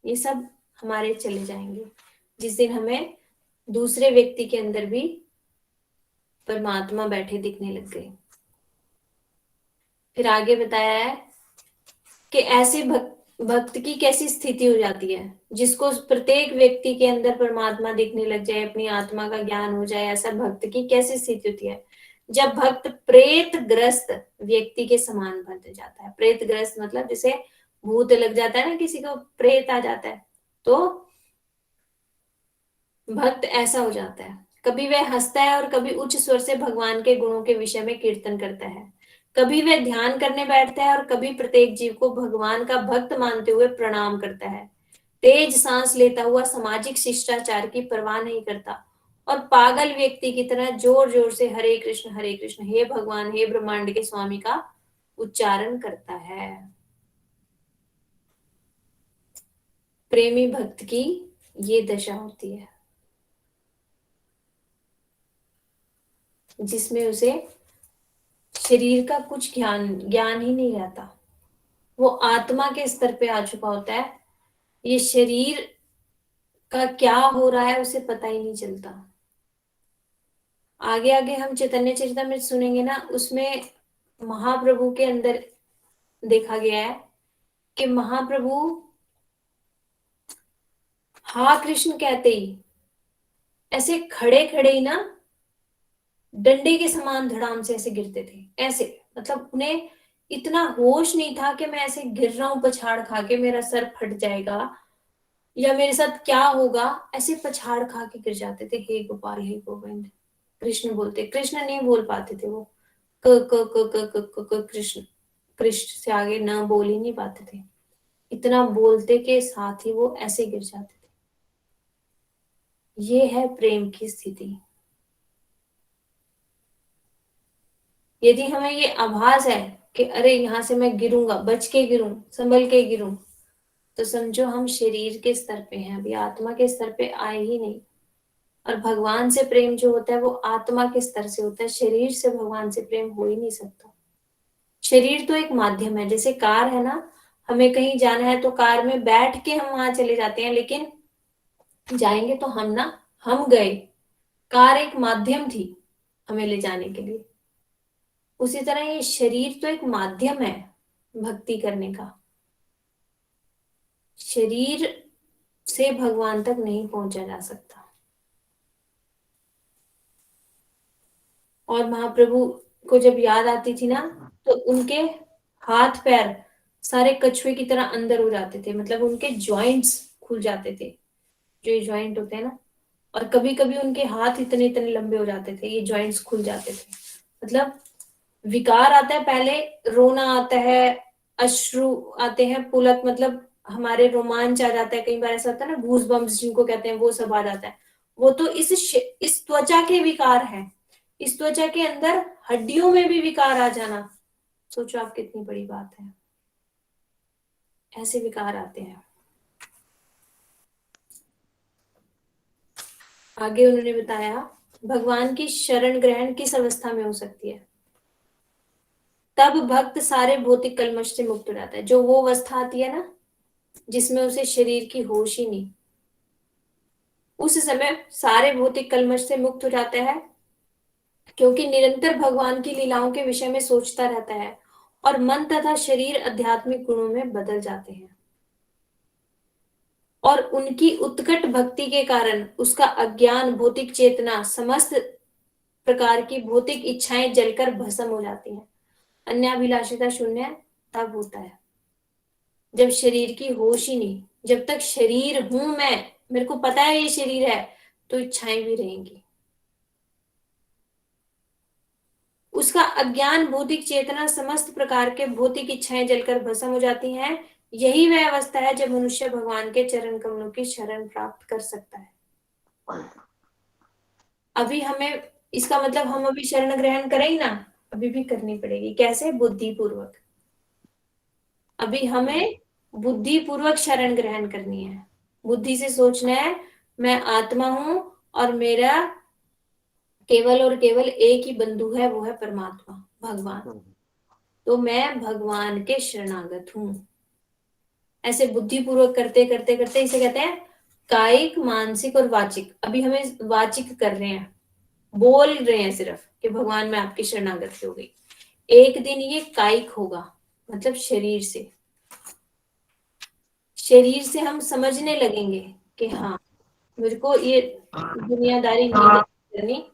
S1: ये सब हमारे चले जाएंगे जिस दिन हमें दूसरे व्यक्ति के अंदर भी परमात्मा बैठे दिखने लग गए। फिर आगे बताया है कि ऐसे भक्त की कैसी स्थिति हो जाती है, जिसको प्रत्येक व्यक्ति के अंदर परमात्मा दिखने लग जाए, अपनी आत्मा का ज्ञान हो जाए, ऐसा भक्त की कैसी स्थिति होती है? जब भक्त प्रेत ग्रस्त व्यक्ति के समान बन जाता है। प्रेत ग्रस्त मतलब जैसे भूत लग जाता है ना, किसी को प्रेत आ जाता है, तो भक्त ऐसा हो जाता है। कभी वह हंसता है और कभी उच्च स्वर से भगवान के गुणों के विषय में कीर्तन करता है। कभी वह ध्यान करने बैठता है और कभी प्रत्येक जीव को भगवान का भक्त मानते हुए प्रणाम करता है। तेज सांस लेता हुआ सामाजिक शिष्टाचार की परवाह नहीं करता और पागल व्यक्ति की तरह जोर जोर से हरे कृष्ण हे भगवान हे ब्रह्मांड के स्वामी का उच्चारण करता है। प्रेमी भक्त की ये दशा होती है, जिसमें उसे शरीर का कुछ ज्ञान ही नहीं रहता। वो आत्मा के स्तर पे आ चुका होता है। ये शरीर का क्या हो रहा है उसे पता ही नहीं चलता। आगे आगे हम चैतन्य चरितमृत सुनेंगे ना, उसमें महाप्रभु के अंदर देखा गया है कि महाप्रभु हा कृष्ण कहते ही ऐसे खड़े खड़े ही ना डंडे के समान धड़ाम से ऐसे गिरते थे। ऐसे मतलब उन्हें इतना होश नहीं था कि मैं ऐसे गिर रहा हूं पछाड़ खा के, मेरा सर फट जाएगा या मेरे साथ क्या होगा, ऐसे पछाड़ खा के गिर जाते थे। हे गोपाल हे गोविंद कृष्ण बोलते, कृष्ण नहीं बोल पाते थे वो, क क क क क क क कृष्ण, कृष्ण से आगे न बोल ही नहीं पाते थे। इतना बोलते के साथ ही वो ऐसे गिर जाते थे। ये है प्रेम की स्थिति। यदि हमें ये आभास है कि अरे यहां से मैं गिरूंगा, बच के गिरूं, संभल के गिरूं, तो समझो हम शरीर के स्तर पे हैं, अभी आत्मा के स्तर पे आए ही नहीं। और भगवान से प्रेम जो होता है वो आत्मा के स्तर से होता है, शरीर से भगवान से प्रेम हो ही नहीं सकता। शरीर तो एक माध्यम है, जैसे कार है ना, हमें कहीं जाना है तो कार में बैठ के हम वहां चले जाते हैं, लेकिन जाएंगे तो हम ना, हम गए, कार एक माध्यम थी हमें ले जाने के लिए। उसी तरह ये शरीर तो एक माध्यम है भक्ति करने का। शरीर से भगवान तक नहीं पहुंचा जा सकता। और महाप्रभु को जब याद आती थी ना, तो उनके हाथ पैर सारे कछुए की तरह अंदर हो जाते थे, मतलब उनके जॉइंट्स खुल जाते थे, जो ये जॉइंट होते हैं ना, और कभी कभी उनके हाथ इतने इतने लंबे हो जाते थे, ये जॉइंट्स खुल जाते थे। मतलब विकार आता है, पहले रोना आता है, अश्रु आते हैं, पुलक मतलब हमारे रोमांच आ जाता है, कई बार ऐसा होता है ना, गूज बम्स जिनको कहते हैं, वो सब आ जाता है। वो तो इस त्वचा के विकार है। इस त्वचा के अंदर हड्डियों में भी विकार आ जाना, सोचो आप कितनी बड़ी बात है। ऐसे विकार आते हैं। आगे उन्होंने बताया भगवान की शरण ग्रहण किस अवस्था में हो सकती है? तब भक्त सारे भौतिक कलमश से मुक्त हो जाता है। जो वो अवस्था आती है ना जिसमें उसे शरीर की होश ही नहीं, उस समय सारे भौतिक कलमश से मुक्त हो जाता है, क्योंकि निरंतर भगवान की लीलाओं के विषय में सोचता रहता है और मन तथा शरीर आध्यात्मिक गुणों में बदल जाते हैं। और उनकी उत्कट भक्ति के कारण उसका अज्ञान, भौतिक चेतना, समस्त प्रकार की भौतिक इच्छाएं जलकर भस्म हो जाती हैं। अन्याभिलाषिता शून्य तब होता है जब शरीर की होश ही नहीं। जब तक शरीर हूं मैं, मेरे को पता है ये शरीर है, तो इच्छाएं भी रहेंगी। उसका अज्ञान, भौतिक चेतना, समस्त प्रकार के भौतिक इच्छाएं जलकर भस्म हो जाती हैं। यही वह अवस्था है जब मनुष्य भगवान के चरण कमलों की शरण प्राप्त कर सकता है। अभी हमें इसका मतलब हम अभी शरण ग्रहण करें ही ना, अभी भी करनी पड़ेगी। कैसे? बुद्धिपूर्वक। अभी हमें बुद्धिपूर्वक शरण ग्रहण करनी है। बुद्धि से सोचना है मैं आत्मा हूं और मेरा केवल और केवल एक ही बंधु है, वो है परमात्मा भगवान। तो मैं भगवान के शरणागत हूं। ऐसे बुद्धिपूर्वक करते करते करते इसे कहते हैं कायिक, मानसिक और वाचिक। अभी हमें वाचिक कर रहे हैं, बोल रहे हैं सिर्फ कि भगवान मैं आपकी शरणागत हो गई। एक दिन ये कायिक होगा, मतलब शरीर से। शरीर से हम समझने लगेंगे कि हाँ, मुझको ये दुनियादारी नहीं करनी।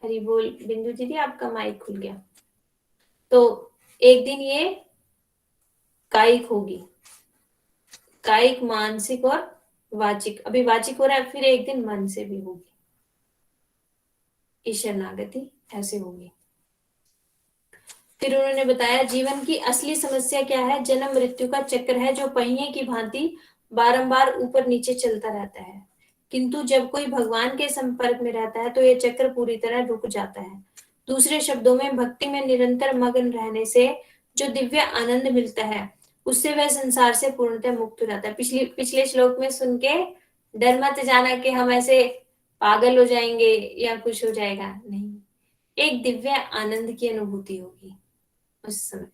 S1: हरी बोल। बिंदु दीदी आपका माइक खुल गया। तो एक दिन ये कायिक होगी, कायिक, मानसिक और वाचिक। अभी वाचिक हो रहा है, फिर एक दिन मन से भी होगी। ईश्वर नागति ऐसे होगी। फिर उन्होंने बताया जीवन की असली समस्या क्या है। जन्म मृत्यु का चक्र है जो पहिए की भांति बारंबार ऊपर नीचे चलता रहता है, किंतु जब कोई भगवान के संपर्क में रहता है तो ये चक्र पूरी तरह रुक जाता है। दूसरे शब्दों में भक्ति में निरंतर मग्न रहने से जो दिव्य आनंद मिलता है उससे वह संसार से पूर्णतः मुक्त हो जाता है। पिछले श्लोक में सुन के डर मत जाना कि हम ऐसे पागल हो जाएंगे या कुछ हो जाएगा, नहीं, एक दिव्य आनंद की अनुभूति होगी उस समय।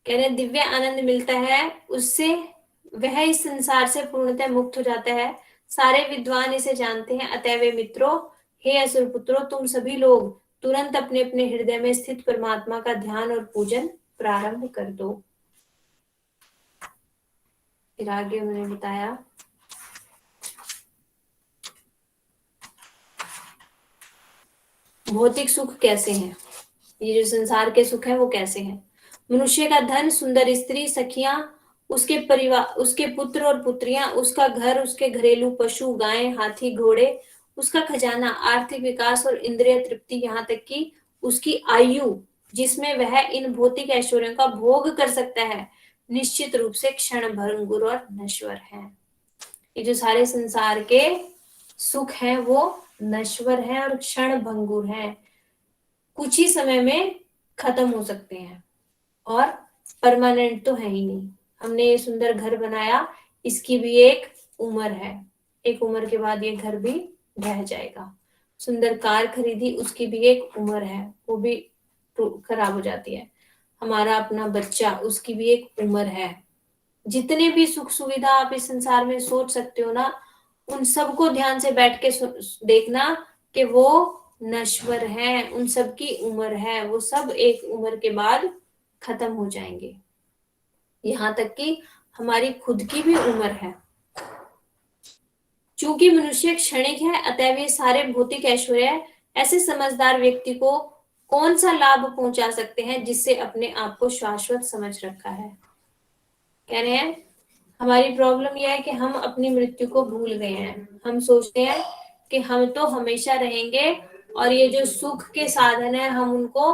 S1: कह रहे दिव्य आनंद मिलता है, उससे वह इस संसार से पूर्णतः मुक्त हो जाता है। सारे विद्वान इसे जानते हैं। अतएव मित्रों, हे असुर पुत्रों, तुम सभी लोग तुरंत अपने अपने हृदय में स्थित परमात्मा का ध्यान और पूजन प्रारंभ कर दो। फिर आगे उन्होंने बताया भौतिक सुख कैसे हैं, ये जो संसार के सुख है वो कैसे हैं। मनुष्य का धन, सुंदर स्त्री, सखियां, उसके परिवार, उसके पुत्र और पुत्रियां, उसका घर, उसके घरेलू पशु, गाय, हाथी, घोड़े, उसका खजाना, आर्थिक विकास और इंद्रिय तृप्ति, यहाँ तक कि उसकी आयु जिसमें वह इन भौतिक ऐश्वर्यों का भोग कर सकता है, निश्चित रूप से क्षण भंगुर और नश्वर है। ये जो सारे संसार के सुख हैं वो नश्वर हैं और क्षण भंगुर हैं, कुछ ही समय में खत्म हो सकते हैं और परमानेंट तो है ही नहीं। हमने ये सुंदर घर बनाया, इसकी भी एक उम्र है, एक उम्र के बाद ये घर भी ढह जाएगा। सुंदर कार खरीदी, उसकी भी एक उम्र है, वो भी खराब हो जाती है। हमारा अपना बच्चा, उसकी भी एक उम्र है। जितने भी सुख सुविधा आप इस संसार में सोच सकते हो ना, उन सबको ध्यान से बैठ के देखना कि वो नश्वर है, उन सब की उम्र है, वो सब एक उम्र के बाद खत्म हो जाएंगे। यहाँ तक कि हमारी खुद की भी उम्र है। चूंकि मनुष्य क्षणिक है, अतएव ये सारे भौतिक ऐश्वर्य ऐसे समझदार व्यक्ति को कौन सा लाभ पहुंचा सकते हैं जिससे अपने आप को शाश्वत समझ रखा है। कह रहे हैं हमारी प्रॉब्लम यह है कि हम अपनी मृत्यु को भूल गए हैं। हम सोचते हैं कि हम तो हमेशा रहेंगे और ये जो सुख के साधन है हम उनको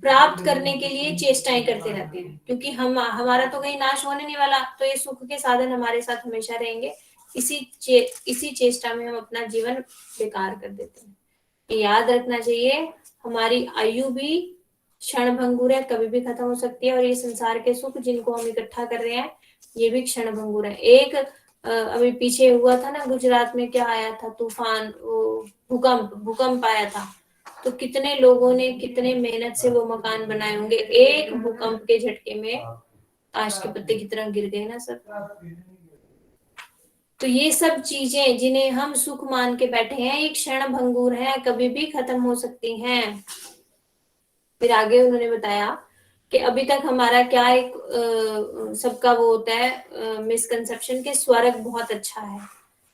S1: प्राप्त करने के लिए चेष्टाएं करते रहते हैं, क्योंकि हमारा तो कहीं नाश होने नहीं वाला, तो ये सुख के साधन हमारे साथ हमेशा रहेंगे। इसी चेष्टा में हम अपना जीवन बेकार कर देते हैं। ये याद रखना चाहिए, हमारी आयु भी क्षण भंगुर है, कभी भी खत्म हो सकती है, और ये संसार के सुख जिनको हम इकट्ठा कर रहे हैं ये भी क्षण भंगुर है। एक अभी पीछे हुआ था ना गुजरात में, क्या आया था तूफान, भूकंप आया था, तो कितने लोगों ने कितने मेहनत से वो मकान बनाए होंगे, एक भूकंप के झटके में ताश के पत्ते की तरह गिर गए ना सब। तो ये सब चीजें जिन्हें हम सुख मान के बैठे हैं ये क्षण भंगुर है, कभी भी खत्म हो सकती हैं। फिर आगे उन्होंने बताया कि अभी तक हमारा क्या एक सबका वो होता है मिसकंसेप्शन कि स्वर्ग बहुत अच्छा है,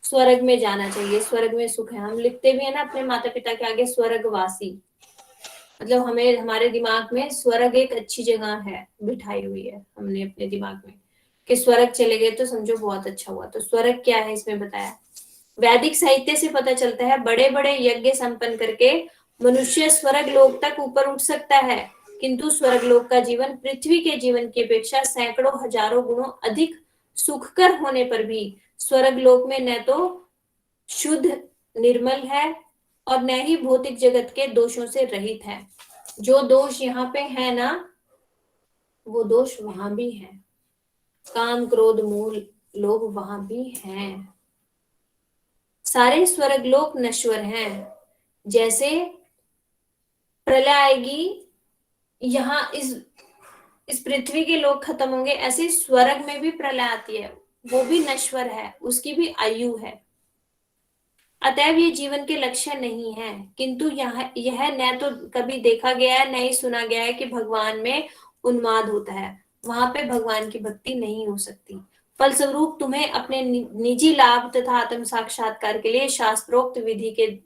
S1: स्वर्ग में जाना चाहिए, स्वर्ग में सुख है। हम लिखते भी है ना अपने माता पिता के आगे स्वर्गवासी, मतलब हमें हमारे दिमाग में स्वर्ग एक अच्छी जगह है बिठाई हुई है हमने अपने दिमाग में कि स्वर्ग चले गए तो समझो बहुत अच्छा हुआ। तो स्वर्ग क्या है इसमें बताया, वैदिक साहित्य से पता चलता है बड़े बड़े यज्ञ संपन्न करके मनुष्य स्वर्ग लोक तक ऊपर उठ सकता है, किंतु स्वर्ग लोक का जीवन पृथ्वी के जीवन की अपेक्षा सैकड़ों हजारों गुणों अधिक सुखकर होने पर भी स्वर्ग लोक में न तो शुद्ध निर्मल है और न ही भौतिक जगत के दोषों से रहित है। जो दोष यहाँ पे है ना वो दोष वहां भी है, काम क्रोध मूल लोभ वहां भी हैं। सारे स्वर्ग लोक नश्वर हैं। जैसे प्रलय आएगी, यहाँ इस पृथ्वी के लोग खत्म होंगे, ऐसे स्वर्ग में भी प्रलय आती है, वो भी नश्वर है, उसकी भी आयु है। अतएव ये जीवन के लक्ष्य नहीं है, किंतु यह न तो कभी देखा गया है, न ही सुना गया है कि भगवान में उन्माद होता है। वहां पे भगवान की भक्ति नहीं हो सकती। फलस्वरूप तुम्हें अपने निजी लाभ तथा आत्म साक्षात्कार के लिए शास्त्रोक्त विधि के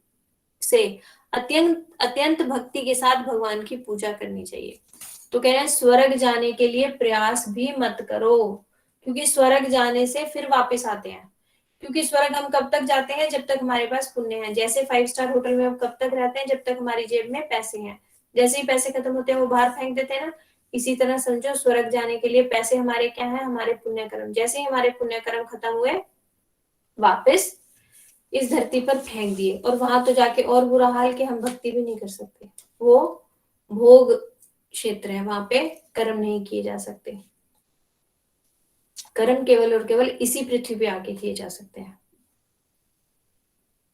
S1: से अत्यंत अत्यंत भक्ति के साथ भगवान की पूजा करनी चाहिए। तो कह रहे हैं स्वर्ग जाने के लिए प्रयास भी मत करो, क्योंकि स्वर्ग जाने से फिर वापस आते हैं। क्योंकि स्वर्ग हम कब तक जाते हैं? जब तक हमारे पास पुण्य है। जैसे 5 स्टार होटल में हम कब तक रहते हैं? जब तक हमारी जेब में पैसे हैं। जैसे ही पैसे खत्म होते हैं वो बाहर फेंक देते हैं ना। इसी तरह समझो स्वर्ग जाने के लिए पैसे हमारे क्या है? हमारे पुण्य कर्म। जैसे ही हमारे पुण्य कर्म खत्म हुए वापस इस धरती पर फेंक दिए, और वहां तो जाके और बुरा हाल कि हम भक्ति भी नहीं कर सकते। वो भोग क्षेत्र है, वहां पे कर्म नहीं किए जा सकते। कर्म केवल और केवल इसी पृथ्वी पे आके किए जा सकते हैं।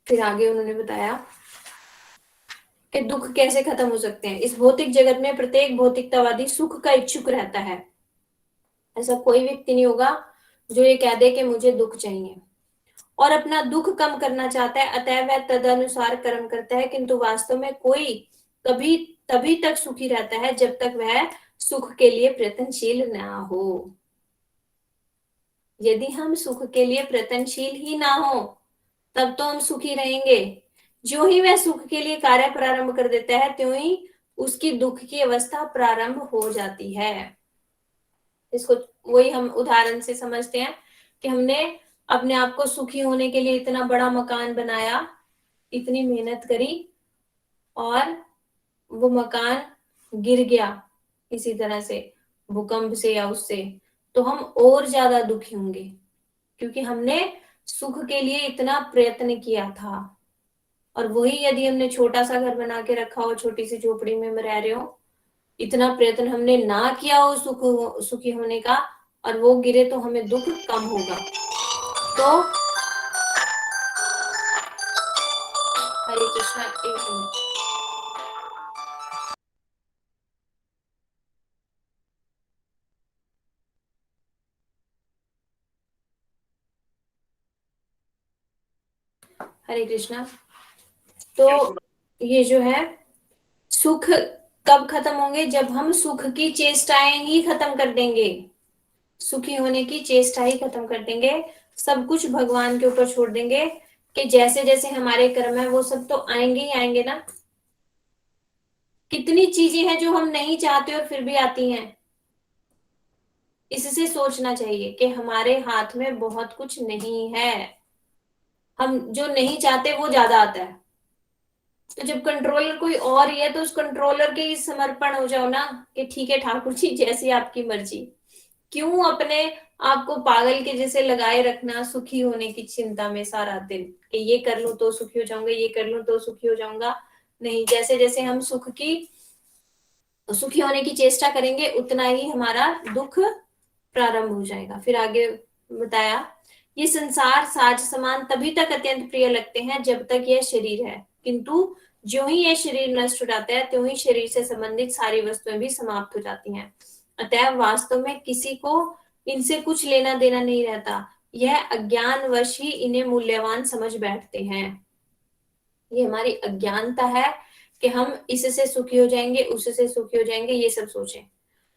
S1: फिर आगे उन्होंने बताया कि दुख कैसे खत्म हो सकते हैं। इस भौतिक जगत में प्रत्येक भौतिकतावादी सुख का इच्छुक रहता है। ऐसा कोई व्यक्ति नहीं होगा जो ये कह दे कि मुझे दुख चाहिए, और अपना दुख कम करना चाहता है, अतः वह तदनुसार कर्म करता है, किंतु वास्तव में कोई कभी तभी तक सुखी रहता है जब तक वह सुख के लिए प्रयत्नशील ना हो। यदि हम सुख के लिए प्रयत्नशील ही ना हो तब तो हम सुखी रहेंगे। जो ही वह सुख के लिए कार्य प्रारंभ कर देता है त्यों ही उसकी दुख की अवस्था प्रारंभ हो जाती है। इसको वही हम उदाहरण से समझते हैं कि हमने अपने आप को सुखी होने के लिए इतना बड़ा मकान बनाया, इतनी मेहनत करी, और वो मकान गिर गया किसी तरह से, भूकंप से या उससे, तो हम और ज्यादा दुखी होंगे, क्योंकि हमने सुख के लिए इतना प्रयत्न किया था। और वही यदि हमने छोटा सा घर बना के रखा हो, छोटी सी झोपड़ी में हम रह रहे हो, इतना प्रयत्न हमने ना किया हो सुखी होने का, और वो गिरे तो हमें दुख कम होगा। तो हरे कृष्णा, एक मिनट। हरे कृष्णा। तो ये जो है सुख कब खत्म होंगे? जब हम सुख की चेष्टाएं ही खत्म कर देंगे, सुखी होने की चेष्टा ही खत्म कर देंगे, सब कुछ भगवान के ऊपर छोड़ देंगे कि जैसे जैसे हमारे कर्म है वो सब तो आएंगे ही आएंगे ना। कितनी चीजें हैं जो हम नहीं चाहते और फिर भी आती हैं। इससे सोचना चाहिए कि हमारे हाथ में बहुत कुछ नहीं है, हम जो नहीं चाहते वो ज्यादा आता है। तो जब कंट्रोलर कोई और ही है तो उस कंट्रोलर के ही समर्पण हो जाओ ना, कि ठीक है ठाकुर जी जैसी आपकी मर्जी। क्यों अपने आपको पागल के जैसे लगाए रखना सुखी होने की चिंता में सारा दिन, कि ये कर लूं तो सुखी हो जाऊंगा, ये कर लूं तो सुखी हो जाऊंगा। नहीं, जैसे जैसे हम सुखी होने की चेष्टा करेंगे उतना ही हमारा दुख प्रारंभ हो जाएगा। फिर आगे बताया, ये संसार साज समान तभी तक अत्यंत प्रिय लगते हैं जब तक यह शरीर है, किंतु जो ही यह शरीर नष्ट हो जाता है त्यों ही शरीर से संबंधित सारी वस्तुएं भी समाप्त हो जाती हैं। अतः वास्तव में किसी को इनसे कुछ लेना देना नहीं रहता, यह अज्ञानवश ही इन्हें मूल्यवान समझ बैठते हैं। ये हमारी अज्ञानता है कि हम इससे सुखी हो जाएंगे, उससे सुखी हो जाएंगे, ये सब सोचें।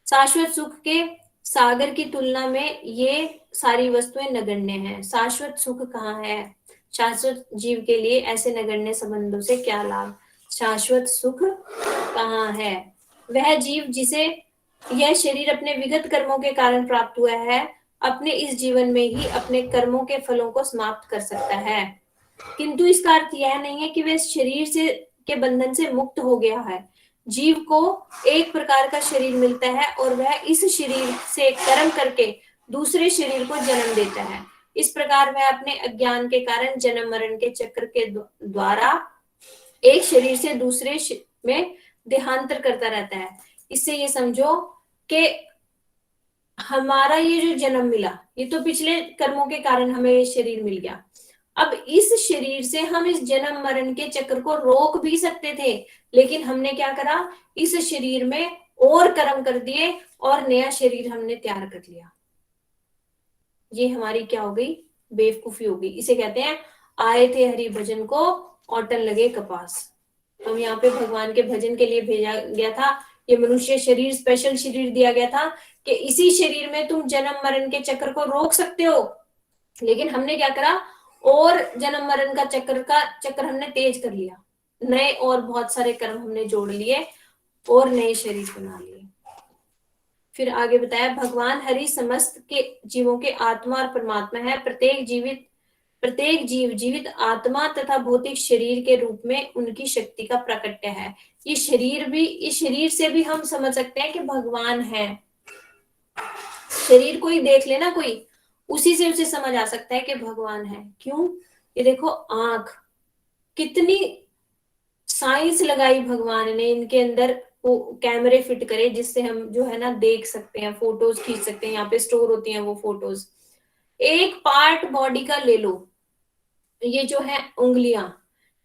S1: शाश्वत सुख के सागर की तुलना में ये सारी वस्तुएं नगण्य हैं। शाश्वत सुख कहाँ है? शाश्वत जीव के लिए ऐसे नगण्य संबंधों से क्या लाभ? शाश्वत सुख कहाँ है? वह जीव जिसे यह शरीर अपने विगत कर्मों के कारण प्राप्त हुआ है, अपने इस जीवन में ही अपने कर्मों के फलों को समाप्त कर सकता है, किंतु इसका अर्थ यह नहीं है कि वह शरीर से के बंधन से मुक्त हो गया है। जीव को एक प्रकार का शरीर मिलता है और वह इस शरीर से कर्म करके दूसरे शरीर को जन्म देता है। इस प्रकार वह अपने अज्ञान के कारण जन्म मरण के चक्र के द्वारा एक शरीर से दूसरे में देहांतर करता रहता है। इससे ये समझो कि हमारा ये जो जन्म मिला, ये तो पिछले कर्मों के कारण हमें ये शरीर मिल गया। अब इस शरीर से हम इस जन्म मरण के चक्र को रोक भी सकते थे, लेकिन हमने क्या करा? इस शरीर में और कर्म कर दिए और नया शरीर हमने तैयार कर लिया। ये हमारी क्या हो गई? बेवकूफी हो गई। इसे कहते हैं आए थे हरि भजन को, औटन लगे कपास। हम यहाँ पे भगवान के भजन के लिए भेजा गया था। ये मनुष्य शरीर स्पेशल शरीर दिया गया था कि इसी शरीर में तुम जन्म मरण के चक्र को रोक सकते हो। लेकिन हमने क्या करा, और जन्म मरण का चक्र हमने तेज कर लिया, नए और बहुत सारे कर्म हमने जोड़ लिए और नए शरीर बना लिए। फिर आगे बताया, भगवान हरि समस्त के जीवों के आत्मा और परमात्मा है। प्रत्येक जीव जीवित आत्मा तथा भौतिक शरीर के रूप में उनकी शक्ति का प्रकट्य है। ये शरीर से भी हम समझ सकते हैं कि भगवान है। शरीर कोई देख लेना कोई, उसी से उसे समझ आ सकता है कि भगवान है। क्यों? ये देखो आंख, कितनी साइंस लगाई भगवान ने इनके अंदर, वो कैमरे फिट करे जिससे हम जो है ना देख सकते हैं, फोटोज खींच सकते हैं, यहाँ पे स्टोर होती हैं वो फोटोज। एक पार्ट बॉडी का ले लो, ये जो है उंगलियां,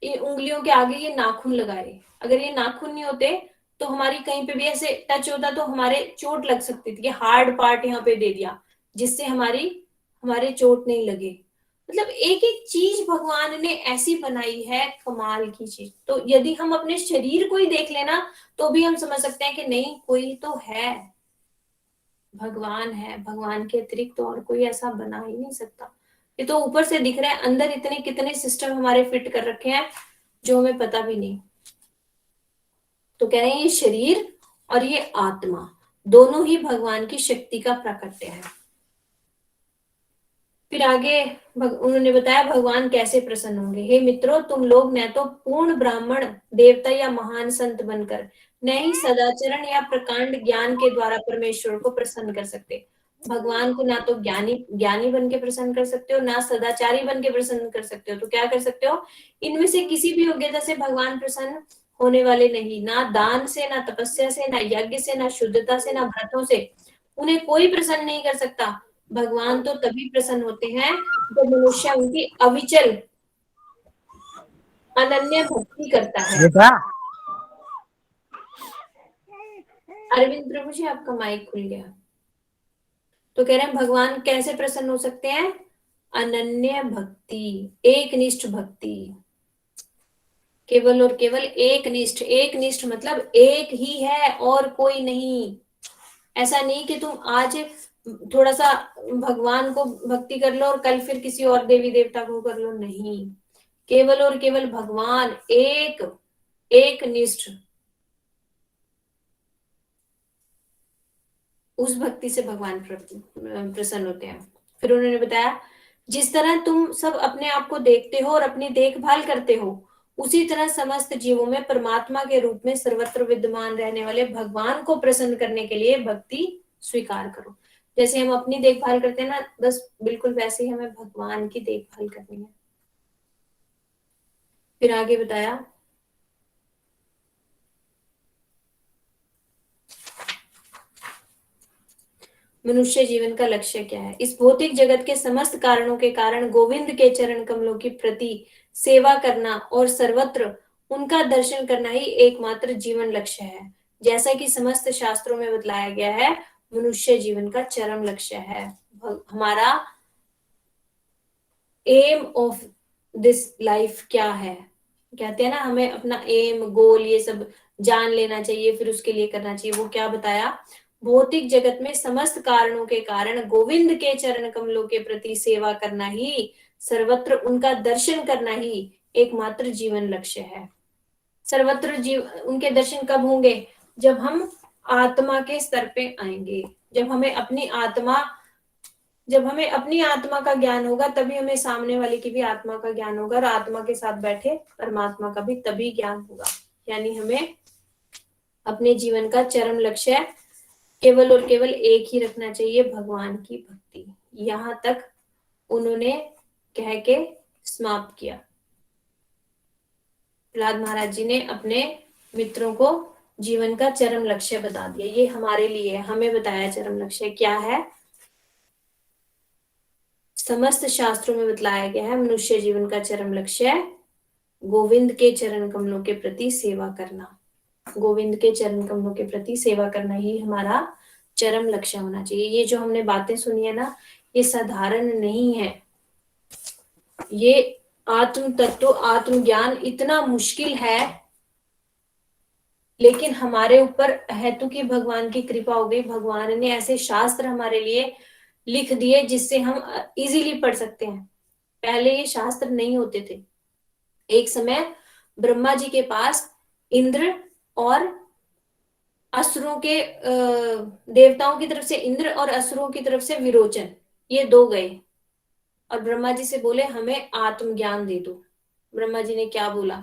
S1: ये उंगलियों के आगे ये नाखून लगाए, अगर ये नाखून नहीं होते तो हमारी कहीं पे भी ऐसे टच होता तो हमारे चोट लग सकती थी। हार्ड पार्ट यहाँ पे दे दिया जिससे हमारे चोट नहीं लगे। मतलब एक एक चीज भगवान ने ऐसी बनाई है, कमाल की चीज। तो यदि हम अपने शरीर को ही देख लेना तो भी हम समझ सकते हैं कि नहीं, कोई तो है, भगवान है, भगवान के अतिरिक्त तो और कोई ऐसा बना ही नहीं सकता। ये तो ऊपर से दिख रहा है, अंदर इतने कितने सिस्टम हमारे फिट कर रखे हैं जो हमें पता भी नहीं। तो कह रहे हैं ये शरीर और ये आत्मा दोनों ही भगवान की शक्ति का प्राकट्य है। फिर आगे उन्होंने बताया भगवान कैसे प्रसन्न होंगे। हे मित्रों, तुम लोग न तो पूर्ण ब्राह्मण, देवता या महान संत बनकर, न ही सदाचरण या प्रकांड ज्ञान के द्वारा परमेश्वर को प्रसन्न कर सकते। भगवान को ना तो ज्ञानी बन के प्रसन्न कर सकते हो, ना सदाचारी बन के प्रसन्न कर सकते हो। तो क्या कर सकते हो? इनमें से किसी भी योग्यता से भगवान प्रसन्न होने वाले नहीं। ना दान से, ना तपस्या से, ना यज्ञ से, ना शुद्धता से, ना व्रतों से उन्हें कोई प्रसन्न नहीं कर सकता। भगवान तो तभी प्रसन्न होते हैं जब मनुष्य उनकी अविचल अनन्य भक्ति करता है। अरविंद प्रभु जी, आपका माइक खुल गया। तो कह रहे हैं भगवान कैसे प्रसन्न हो सकते हैं? अनन्य भक्ति, एकनिष्ठ भक्ति, केवल और केवल एकनिष्ठ। एकनिष्ठ मतलब एक ही है और कोई नहीं। ऐसा नहीं कि तुम आज थोड़ा सा भगवान को भक्ति कर लो और कल फिर किसी और देवी देवता को कर लो, नहीं। केवल और केवल भगवान, एक निष्ठ, उस भक्ति से भगवान प्रसन्न होते हैं। फिर उन्होंने बताया, जिस तरह तुम सब अपने आप को देखते हो और अपनी देखभाल करते हो, उसी तरह समस्त जीवों में परमात्मा के रूप में सर्वत्र विद्यमान रहने वाले भगवान को प्रसन्न करने के लिए भक्ति स्वीकार करो। जैसे हम अपनी देखभाल करते हैं ना, बस बिल्कुल वैसे ही हमें भगवान की देखभाल करनी है। फिर आगे बताया, मनुष्य जीवन का लक्ष्य क्या है। इस भौतिक जगत के समस्त कारणों के कारण गोविंद के चरण कमलों की प्रति सेवा करना और सर्वत्र उनका दर्शन करना ही एकमात्र जीवन लक्ष्य है। जैसा कि समस्त शास्त्रों में बतलाया गया है, मनुष्य जीवन का चरम लक्ष्य है। हमारा एम ऑफ दिस लाइफ क्या है, कहते हैं ना, हमें अपना एम, गोल, ये सब जान लेना चाहिए, फिर उसके लिए करना चाहिए। वो क्या बताया, भौतिक जगत में समस्त कारणों के कारण गोविंद के चरण कमलों के प्रति सेवा करना ही, सर्वत्र उनका दर्शन करना ही एकमात्र जीवन लक्ष्य है। सर्वत्र उनके दर्शन कब होंगे? जब हम आत्मा के स्तर पे आएंगे, जब हमें अपनी आत्मा का ज्ञान होगा, तभी हमें सामने वाले की भी आत्मा का ज्ञान होगा, और आत्मा के साथ बैठे परमात्मा का भी तभी ज्ञान होगा। यानी हमें अपने जीवन का चरम लक्ष्य केवल और केवल एक ही रखना चाहिए, भगवान की भक्ति। यहां तक उन्होंने कह के समाप्त किया। प्रहलाद महाराज जी ने अपने मित्रों को जीवन का चरम लक्ष्य बता दिया। ये हमारे लिए, हमें बताया चरम लक्ष्य क्या है। समस्त शास्त्रों में बतलाया गया है, मनुष्य जीवन का चरम लक्ष्य गोविंद के चरण कमलों के प्रति सेवा करना। गोविंद के चरण कमलों के प्रति सेवा करना ही हमारा चरम लक्ष्य होना चाहिए। ये जो हमने बातें सुनी है ना, ये साधारण नहीं है, ये आत्म तत्व, आत्मज्ञान इतना मुश्किल है, लेकिन हमारे ऊपर हेतु की भगवान की कृपा हो गई। भगवान ने ऐसे शास्त्र हमारे लिए लिख दिए जिससे हम इजीली पढ़ सकते हैं। पहले ये शास्त्र नहीं होते थे। एक समय ब्रह्मा जी के पास इंद्र और असुरों के देवताओं की तरफ से इंद्र और असुरों की तरफ से विरोचन, ये दो गए और ब्रह्मा जी से बोले हमें आत्मज्ञान दे दो। ब्रह्मा जी ने क्या बोला,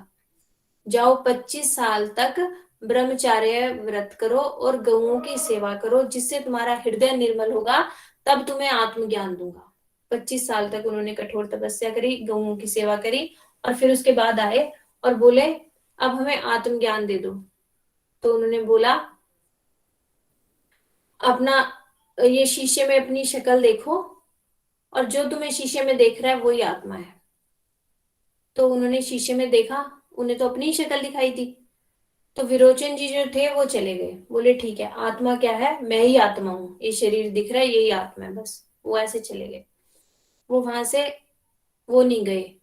S1: जाओ 25 साल तक ब्रह्मचार्य व्रत करो और गौओं की सेवा करो, जिससे तुम्हारा हृदय निर्मल होगा, तब तुम्हें आत्मज्ञान दूंगा। 25 साल तक उन्होंने कठोर तपस्या करी, गौओं की सेवा करी और फिर उसके बाद आए और बोले अब हमें आत्मज्ञान दे दो। तो उन्होंने बोला अपना ये शीशे में अपनी शक्ल देखो और जो तुम्हें शीशे में देख रहा है वही आत्मा है। तो उन्होंने शीशे में देखा, उन्हें तो अपनी शक्ल दिखाई दी। तो विरोचन जी जो थे वो चले गए, बोले ठीक है आत्मा क्या है, मैं ही आत्मा हूं, ये शरीर दिख रहा है यही आत्मा है बस। वो ऐसे चले गए, वो वहां से वो नहीं गए।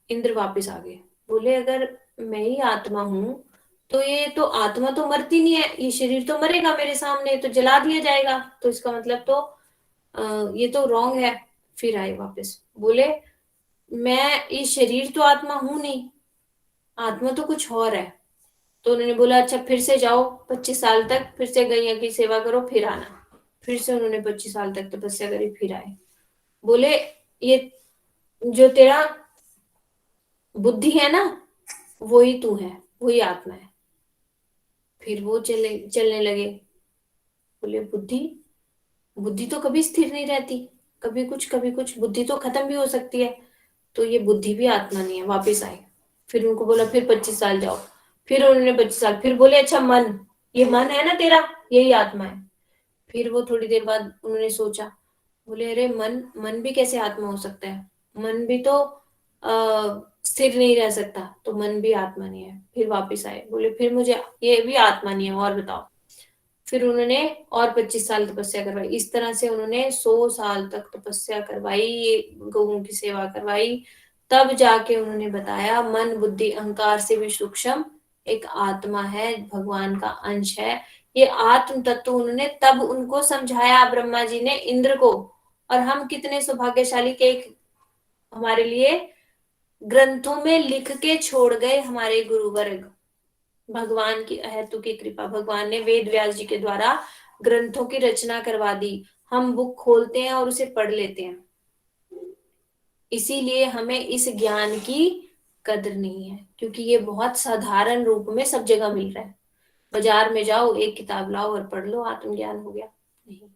S1: इंद्र वापस आ गए, बोले अगर मैं ही आत्मा हूं तो ये तो आत्मा तो मरती नहीं है, ये शरीर तो मरेगा मेरे सामने, तो जला दिया जाएगा, तो इसका मतलब तो ये तो रॉन्ग है। फिर आए वापस, बोले मैं ये शरीर तो आत्मा हूं नहीं, आत्मा तो कुछ और है। तो उन्होंने बोला अच्छा फिर से जाओ 25 साल तक फिर से गैया की सेवा करो फिर आना। फिर से उन्होंने 25 साल तक तपस्या करी, फिर आए, बोले ये जो तेरा बुद्धि है ना वही तू है, वही आत्मा है। फिर वो चलने लगे, बोले बुद्धि, बुद्धि तो कभी स्थिर नहीं रहती, कभी कुछ बुद्धि तो खत्म भी हो सकती है, तो ये बुद्धि भी आत्मा नहीं है। वापस आए, फिर उनको बोला फिर 25 साल जाओ, फिर उन्होंने 25 साल, फिर बोले अच्छा मन, ये मन है ना तेरा यही आत्मा है। फिर वो थोड़ी देर बाद उन्होंने सोचा, बोले अरे मन मन भी कैसे आत्मा हो सकता है, मन भी तो स्थिर नहीं रह सकता, तो मन भी आत्मा नहीं है। फिर वापस आए, बोले फिर मुझे ये भी आत्मा नहीं है और बताओ। फिर उन्होंने और 25 साल तपस्या करवाई। इस तरह से उन्होंने 100 साल तक तपस्या करवाई, गौओं की सेवा करवाई, तब जाके उन्होंने बताया मन बुद्धि अहंकार से भी सूक्ष्म एक आत्मा है, भगवान का अंश है। ये आत्म तत्व उन्होंने तब उनको समझाया ब्रह्मा जी ने इंद्र को। और हम कितने सौभाग्यशाली के एक हमारे लिए ग्रंथों में लिख के छोड़ गए हमारे गुरुवर्ग। भगवान की अहेतु की कृपा, भगवान ने वेद व्यास जी के द्वारा ग्रंथों की रचना करवा दी। हम बुक खोलते हैं और उसे पढ़ लेते हैं, इसीलिए हमें इस ज्ञान की कदर नहीं है, क्योंकि ये बहुत साधारण रूप में सब जगह मिल रहा है। बाजार में जाओ एक किताब लाओ और पढ़ लो, आत्मज्ञान हो गया, नहीं।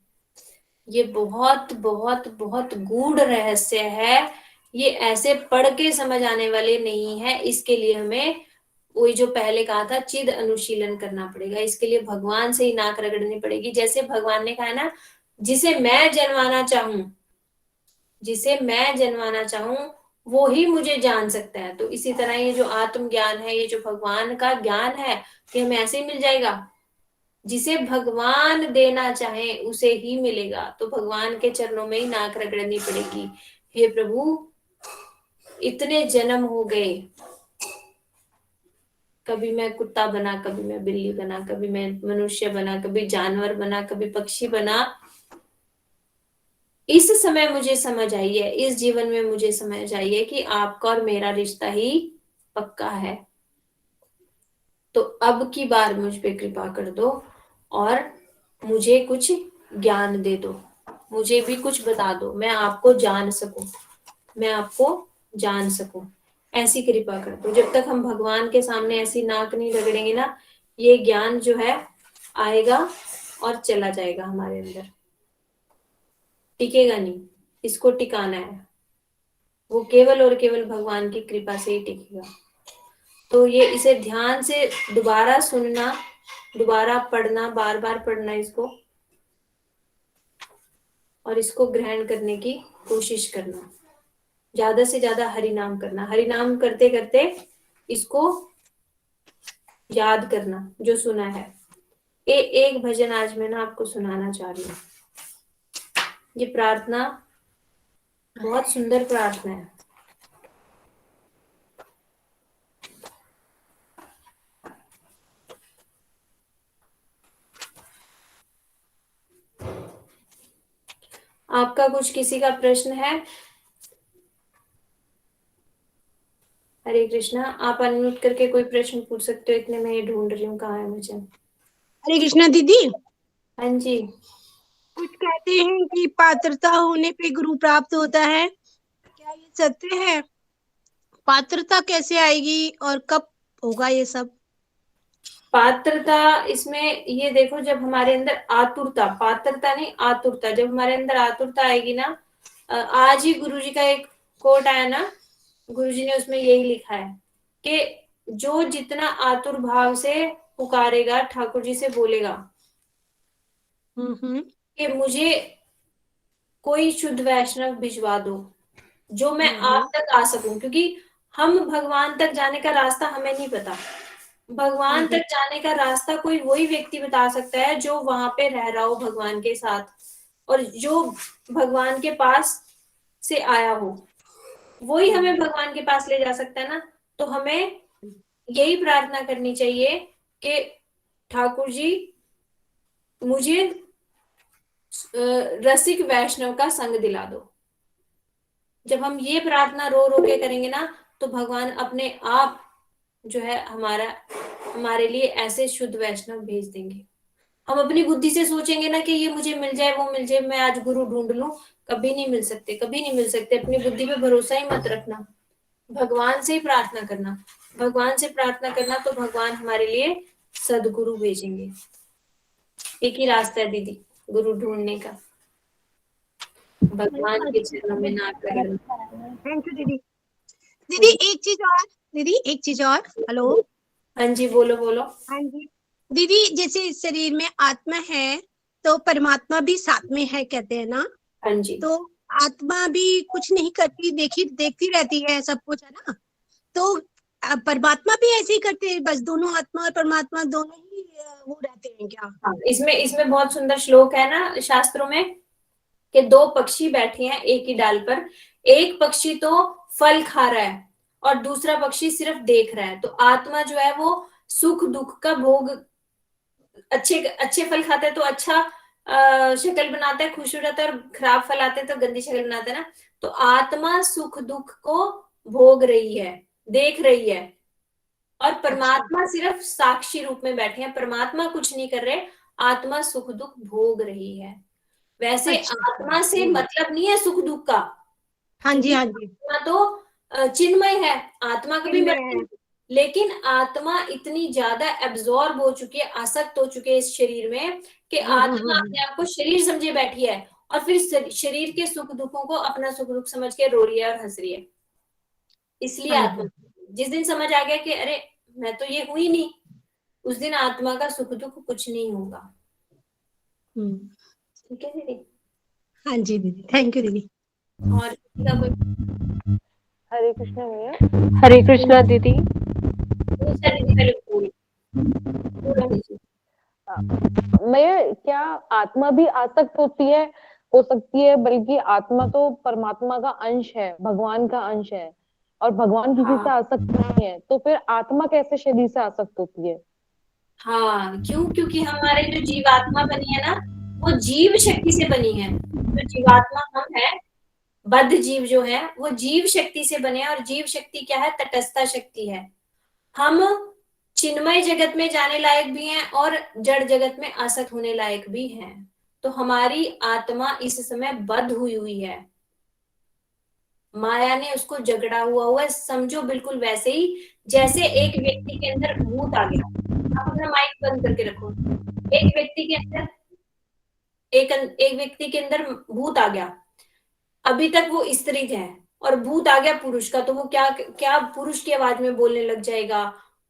S1: ये बहुत बहुत बहुत गूढ़ रहस्य है, ये ऐसे पढ़ के समझ आने वाले नहीं है। इसके लिए हमें वही जो पहले कहा था चिद अनुशीलन करना पड़ेगा, इसके लिए भगवान से ही नाक रगड़नी पड़ेगी। जैसे भगवान ने कहा ना, जिसे मैं जनवाना चाहूं, जिसे मैं जनवाना चाहूं वो ही मुझे जान सकता है। तो इसी तरह ये जो आत्मज्ञान है, ये जो भगवान का ज्ञान है, कि हमें ऐसे ही मिल जाएगा, जिसे भगवान देना चाहे उसे ही मिलेगा। तो भगवान के चरणों में ही नाक रगड़नी पड़ेगी। हे प्रभु, इतने जन्म हो गए, कभी मैं कुत्ता बना, कभी मैं बिल्ली बना, कभी मैं मनुष्य बना, कभी जानवर बना, कभी पक्षी बना। इस समय मुझे समझ आई है, इस जीवन में मुझे समझ आई है कि आपका और मेरा रिश्ता ही पक्का है। तो अब की बार मुझ पे कृपा कर दो और मुझे कुछ ज्ञान दे दो, मुझे भी कुछ बता दो, मैं आपको जान सकूं, मैं आपको जान सकूं। ऐसी कृपा कर दो। जब तक हम भगवान के सामने ऐसी नाक नहीं रगड़ेंगे ना, ये ज्ञान जो है आएगा और चला जाएगा हमारे अंदर, टिकेगा नहीं। इसको टिकाना है, वो केवल और केवल भगवान की कृपा से ही टिकेगा। तो ये इसे ध्यान से दोबारा सुनना, दोबारा पढ़ना, बार बार पढ़ना इसको, और इसको ग्रहण करने की कोशिश करना। ज्यादा से ज्यादा हरि नाम करना, हरि नाम करते करते इसको याद करना जो सुना है। एक भजन आज मैं ना आपको सुनाना चाह रही हूँ। ये प्रार्थना बहुत सुंदर प्रार्थना है। आपका कुछ किसी का प्रश्न है? हरे कृष्णा, आप अनम्यूट करके कोई प्रश्न पूछ सकते हो, इतने मैं ये ढूंढ रही हूँ कहाँ है मुझे।
S2: हरे कृष्णा दीदी,
S1: हाँ जी।
S2: कुछ कहते हैं कि पात्रता होने पे गुरु प्राप्त होता है, क्या ये सत्य है? पात्रता कैसे आएगी और कब होगा ये सब?
S1: पात्रता, इसमें ये देखो, जब हमारे अंदर आतुरता, पात्रता नहीं आतुरता, जब हमारे अंदर आतुरता आएगी ना, आज ही गुरुजी का एक कोट आया ना, गुरुजी ने उसमें यही लिखा है कि जो जितना आतुर भाव से पुकारेगा, ठाकुर जी से बोलेगा कि मुझे कोई शुद्ध वैष्णव भिजवा दो जो मैं आप तक आ सकूं, क्योंकि हम भगवान तक जाने का रास्ता हमें नहीं पता। भगवान तक जाने का रास्ता कोई वही व्यक्ति बता सकता है जो वहां पे रह रहा हो भगवान के साथ, और जो भगवान के पास से आया हो, वही हमें भगवान के पास ले जा सकता है ना। तो हमें यही प्रार्थना करनी चाहिए कि ठाकुर जी मुझे रसिक वैष्णव का संग दिला दो। जब हम ये प्रार्थना रो रो के करेंगे ना, तो भगवान अपने आप जो है हमारे लिए ऐसे शुद्ध वैष्णव भेज देंगे। हम अपनी बुद्धि से सोचेंगे ना कि ये मुझे मिल जाए, वो मिल जाए, मैं आज गुरु ढूंढ लूं, कभी नहीं मिल सकते, कभी नहीं मिल सकते। अपनी बुद्धि पे भरोसा ही मत रखना, भगवान से ही प्रार्थना करना। भगवान से प्रार्थना करना तो भगवान हमारे लिए सदगुरु भेजेंगे। एक ही रास्ता है दीदी गुरु ढूंढने का, भगवान के चरणों में नाक रगड़ना।
S2: थैंक यू दीदी। दीदी एक चीज और, दीदी एक चीज और। हेलो।
S1: हाँ जी, बोलो बोलो।
S2: हाँ जी दीदी, जैसे इस शरीर में आत्मा है तो परमात्मा भी साथ में है कहते हैं ना,
S1: हाँ जी।
S2: तो आत्मा भी कुछ नहीं करती, देखती रहती है सब कुछ, है ना? तो परमात्मा भी ऐसे ही करते हैं, बस दोनों आत्मा और परमात्मा दोनों ही वो रहते हैं क्या?
S1: हाँ, इसमें बहुत सुंदर श्लोक है ना शास्त्रों में कि दो पक्षी बैठे हैं एक ही डाल पर, एक पक्षी तो फल खा रहा है और दूसरा पक्षी सिर्फ देख रहा है। तो आत्मा जो है वो सुख दुख का भोग, अच्छे अच्छे फल खाता है तो अच्छा शक्ल बनाता है, खुश हो जाता है, और खराब फल आते हैं तो गंदी शक्ल बनाता है ना। तो आत्मा सुख दुख को भोग रही है, देख रही है, और परमात्मा सिर्फ साक्षी रूप में बैठे हैं। परमात्मा कुछ नहीं कर रहे, आत्मा सुख दुख भोग रही है। वैसे आत्मा से मतलब नहीं है सुख दुख का,
S2: हाँ जी,
S1: क्योंकि
S2: हाँ जी।
S1: आत्मा तो चिन्मय है, आत्मा कभी
S2: चिन्मय
S1: मरती
S2: है।
S1: नहीं। लेकिन आत्मा इतनी ज्यादा एब्जॉर्ब हो चुकी है, आसक्त हो चुकी है इस शरीर में कि आत्मा अपने आप को शरीर समझे बैठी है, और फिर शरीर के सुख दुखों को अपना सुख दुख समझ के रो रही है और हंस रही है। इसलिए
S2: हाँ
S1: आत्मा, जिस दिन समझ आ गया कि अरे मैं तो ये हुई नहीं, उस दिन आत्मा का सुख दुख कुछ नहीं होगा। ठीक है दीदी?
S2: हाँ जी दीदी, थैंक यू दीदी।
S1: और किसी का कोई?
S4: हरे कृष्णा भैया। हरे कृष्णा दीदी।
S1: दूसरा दीदी पहले पूरा दीजिए।
S4: मैं क्या आत्मा भी आसक्त होती है, हो सकती है, बल्कि आत्मा तो परमात्मा का अंश है, भगवान का अंश है, और भगवान किसी से आसक्त नहीं है, तो फिर आत्मा कैसे शरीर से आसक्त होती है?
S1: हाँ, क्यों? क्योंकि हमारे जो जीवात्मा बनी है ना, वो जीव शक्ति से बनी है। जो जीवात्मा हम है, बद्ध जीव जो है, वो जीव शक्ति से बने हैं। और जीव शक्ति क्या है? तटस्थता शक्ति है। हम चिन्मय जगत में जाने लायक भी हैं और जड़ जगत में आसक्त होने लायक भी हैं। तो हमारी आत्मा इस समय बद्ध हुई है, माया ने उसको जगड़ा हुआ है। समझो बिल्कुल वैसे ही जैसे एक व्यक्ति के अंदर भूत आ गया। आप अपना माइक बंद करके रखो। एक व्यक्ति के अंदर एक व्यक्ति के अंदर भूत आ गया, अभी तक वो स्त्री है, और भूत आ गया पुरुष का, तो वो क्या क्या पुरुष की आवाज में बोलने लग जाएगा,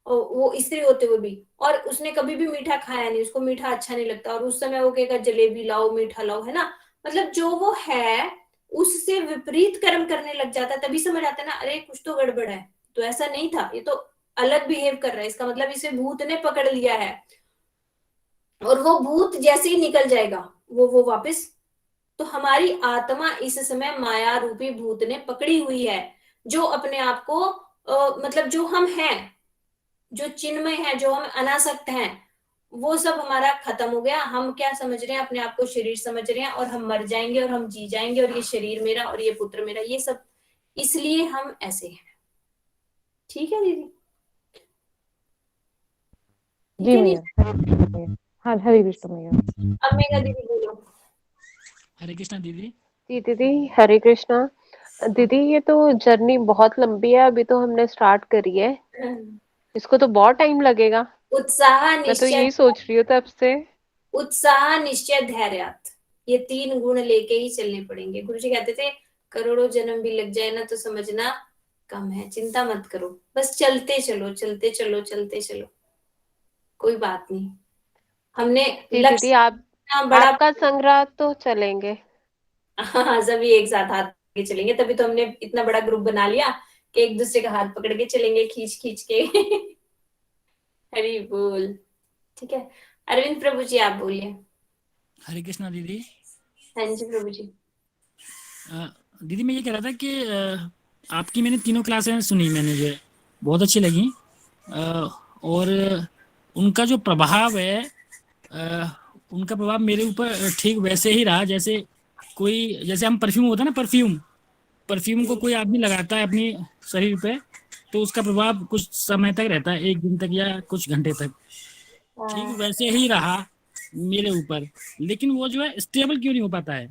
S1: और वो स्त्री होते हुए भी। और उसने कभी भी मीठा खाया नहीं, उसको मीठा अच्छा नहीं लगता, और उस समय वो कहेगा जलेबी लाओ, मीठा लाओ, है ना? मतलब जो वो है उससे विपरीत कर्म करने लग जाता है। तभी समझ आता है ना, अरे कुछ तो गड़बड़ है, तो ऐसा नहीं था, ये तो अलग बिहेव कर रहा है, इसका मतलब इसे भूत ने पकड़ लिया है। और वो भूत जैसे ही निकल जाएगा, वो वापस तो हमारी आत्मा इस समय माया रूपी भूत ने पकड़ी हुई है, जो अपने आप को मतलब जो हम हैं, जो चिन्मय है, जो हम अनासक्त हैं, वो सब हमारा खत्म हो गया। हम क्या समझ रहे हैं, अपने आप को शरीर समझ रहे हैं, और हम मर जाएंगे और हम जी जाएंगे, और ये शरीर मेरा और ये पुत्र मेरा, ये सब इसलिए हम ऐसे हैं। ठीक है दीदी?
S4: जी मैया। हाँ, हरे कृष्ण मैया।
S1: अब मेघा दीदी बोलो।
S5: हरे कृष्णा दीदी।
S4: जी दीदी, हरे कृष्णा। दीदी, ये तो जर्नी बहुत लंबी है, अभी तो हमने स्टार्ट करी है, इसको तो बहुत टाइम लगेगा।
S1: उत्साह,
S4: मैं तो
S1: निश्चय,
S4: यही सोच रही हूँ तब से।
S1: उत्साह, निश्चय, धैर्यात, ये 3 गुण लेके ही चलने पड़ेंगे। गुरु जी कहते थे करोड़ों जन्म भी लग जाए ना तो समझना कम है, चिंता मत करो, बस चलते चलो, चलते चलो, चलते चलो, कोई बात नहीं। हमने
S4: जी दीदी,
S1: लक्ष्य इतना बड़ा,
S4: आपका संग रहा तो चलेंगे।
S1: हाँ सभी एक साथ हाथ के चलेंगे, तभी तो हमने इतना बड़ा ग्रुप बना लिया कि एक दूसरे का हाथ पकड़ के चलेंगे, खींच खींच के। हरी बोल। ठीक है, अरविंद प्रभु जी आप बोलिए।
S5: हरे कृष्णा दीदी।
S1: हाँ जी प्रभु जी।
S5: दीदी मैं ये कह रहा था कि आपकी मैंने तीनों क्लासें सुनी, मैंने जो है बहुत अच्छी लगी। और उनका जो प्रभाव है, उनका प्रभाव मेरे ऊपर ठीक वैसे ही रहा जैसे कोई, जैसे हम परफ्यूम होता है ना, परफ्यूम परफ्यूम को कोई आदमी लगाता है अपनी शरीर पे, तो उसका प्रभाव कुछ समय तक रहता है, 1 दिन तक या कुछ घंटे तक। ठीक वैसे ही रहा मेरे ऊपर, लेकिन वो जो है स्टेबल क्यों नहीं हो पाता है?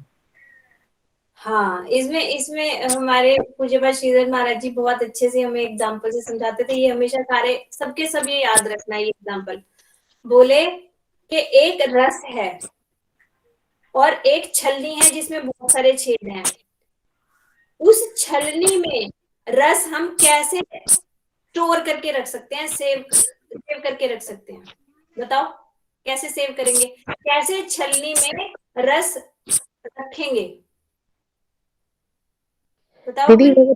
S1: हाँ, इसमें इसमें हमारे पूज्यपाद श्रीधर महाराज जी बहुत अच्छे से हमें एग्जाम्पल से समझाते थे। ये हमेशा सारे सबके सब ये याद रखना, ये एग्जाम्पल बोले कि एक रस है और एक छलनी है जिसमें बहुत सारे छेद हैं। उस छलनी में रस हम कैसे स्टोर करके रख सकते हैं, सेव करके रख सकते हैं? बताओ कैसे सेव करेंगे, कैसे छलनी में रस रखेंगे? बताओ
S2: दीदी
S1: कोई।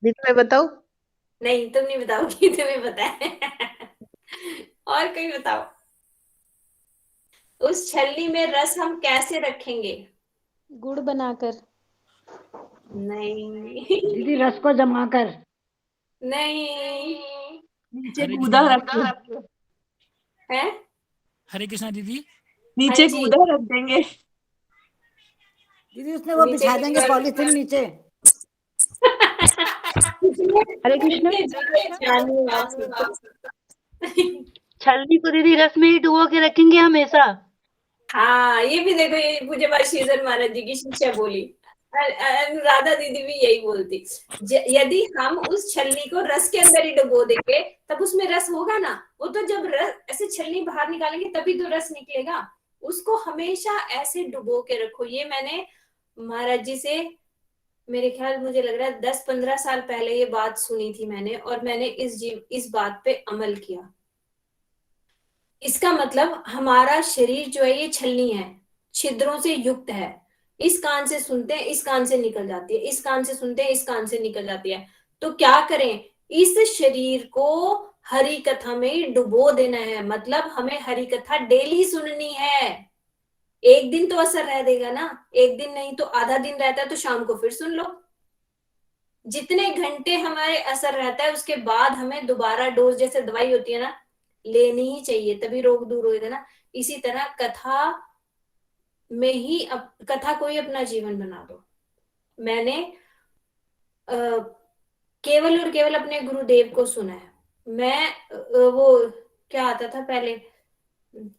S2: दीदी मैं बताऊं?
S1: नहीं तुम नहीं बताओगी, तुम्हें पता है। और कोई बताओ, उस छलनी में रस हम कैसे रखेंगे?
S6: गुड़ बनाकर।
S1: नहीं।
S2: दीदी रस को जमा कर।
S1: नहीं
S2: नीचे
S5: हरे
S2: गूदा
S5: कृष्णा
S2: रख दो।
S1: है।
S5: हरे कृष्णा दीदी।
S1: हाँ
S2: नीचे
S1: जी,
S2: गूदा रख देंगे।
S7: दीदी उसमें वो बिछा देंगे पॉलीथीन नीचे।
S4: हरे कृष्णा।
S8: छलनी को दीदी रस में ही डुबो के रखेंगे हमेशा।
S1: हाँ ये भी देखो, ये पूज्य बात श्रीधर महाराज जी की शिष्या बोली। अनुराधा दीदी भी यही बोलती, यदि हम उस छलनी को रस के अंदर ही डुबो देंगे तब उसमें रस होगा ना। वो तो जब रस ऐसे छलनी बाहर निकालेंगे तभी तो रस निकलेगा। उसको हमेशा ऐसे डुबो के रखो। ये मैंने महाराज जी से, मेरे ख्याल मुझे लग रहा है 10-15 साल पहले ये बात सुनी थी मैंने, और मैंने इस बात पे अमल किया। इसका मतलब हमारा शरीर जो है ये छलनी है, छिद्रों से युक्त है। इस कान से सुनते हैं, इस कान से निकल जाती है, इस कान से सुनते हैं, इस कान से निकल जाती है। तो क्या करें, इस शरीर को हरि कथा में डुबो देना है। मतलब हमें हरि कथा डेली सुननी है। एक दिन तो असर रह देगा ना, एक दिन नहीं तो आधा दिन रहता है तो शाम को फिर सुन लो। जितने घंटे हमारे असर रहता है उसके बाद हमें दोबारा डोज, जैसे दवाई होती है ना, लेनी ही चाहिए, तभी रोग दूर होएगा ना। इसी तरह कथा में ही कथा को ही अपना जीवन बना दो। मैंने केवल और केवल अपने गुरुदेव को सुना है। मैं वो क्या आता था पहले,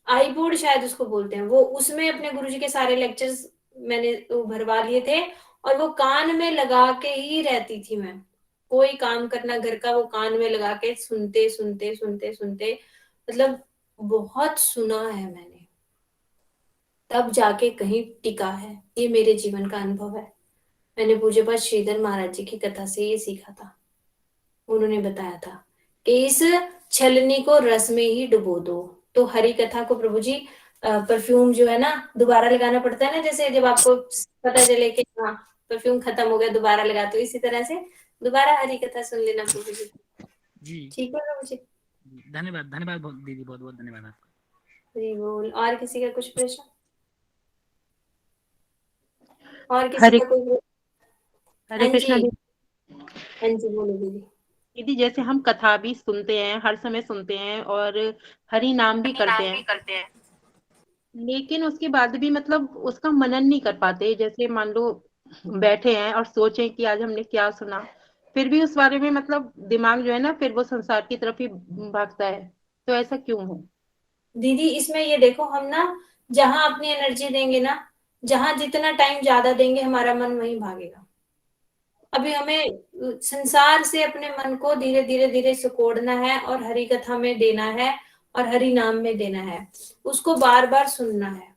S1: आई बोर्ड शायद उसको बोलते हैं, वो उसमें अपने गुरुजी के सारे लेक्चर्स मैंने भरवा लिए थे, और वो कान में लगा के ही रहती थी मैं। कोई काम करना घर का, वो कान में लगा के सुनते सुनते सुनते सुनते, मतलब बहुत सुना है मैंने, तब जाके कहीं टिका है। ये मेरे जीवन का अनुभव है। मैंने पूज्यपाद श्रीधर महाराज जी की कथा से ये सीखा था। उन्होंने बताया था कि इस छलनी को रस में ही डुबो दो। तो हरि कथा को प्रभु जी परफ्यूम जो है ना दोबारा लगाना पड़ता है ना, जैसे जब आपको पता चले कि हाँ परफ्यूम खत्म हो गया दोबारा लगा, तो इसी तरह से दोबारा हरि कथा सुन लेना प्रभु जी।
S5: जी
S1: ठीक है प्रभु जी।
S5: धन्यवाद, धन्यवाद दीदी, बहुत बहुत धन्यवाद आपका।
S1: हरि बोल। और किसी का कुछ प्रश्न? और किसी
S9: हरे
S1: का कोई?
S9: हरे
S1: हाँ
S9: कृष्णा
S1: जी,
S9: दीदी।
S1: हाँ जी, बोलो दीदी।
S9: दीदी जैसे हम कथा भी सुनते हैं, हर समय सुनते हैं और हरि नाम भी करते हैं, लेकिन उसके बाद भी मतलब उसका मनन नहीं कर पाते। जैसे मान लो बैठे हैं और सोचें कि आज हमने क्या सुना, फिर भी उस बारे में मतलब दिमाग जो है ना, फिर वो संसार की तरफ ही भागता है। तो ऐसा क्यों है?
S1: दीदी इसमें ये देखो, हम ना जहां अपनी एनर्जी देंगे ना, जहां जितना टाइम ज्यादा देंगे हमारा मन वहीं भागेगा। अभी हमें संसार से अपने मन को धीरे धीरे धीरे सिकोड़ना है और हरि कथा में देना है और हरि नाम में देना है, उसको बार बार सुनना है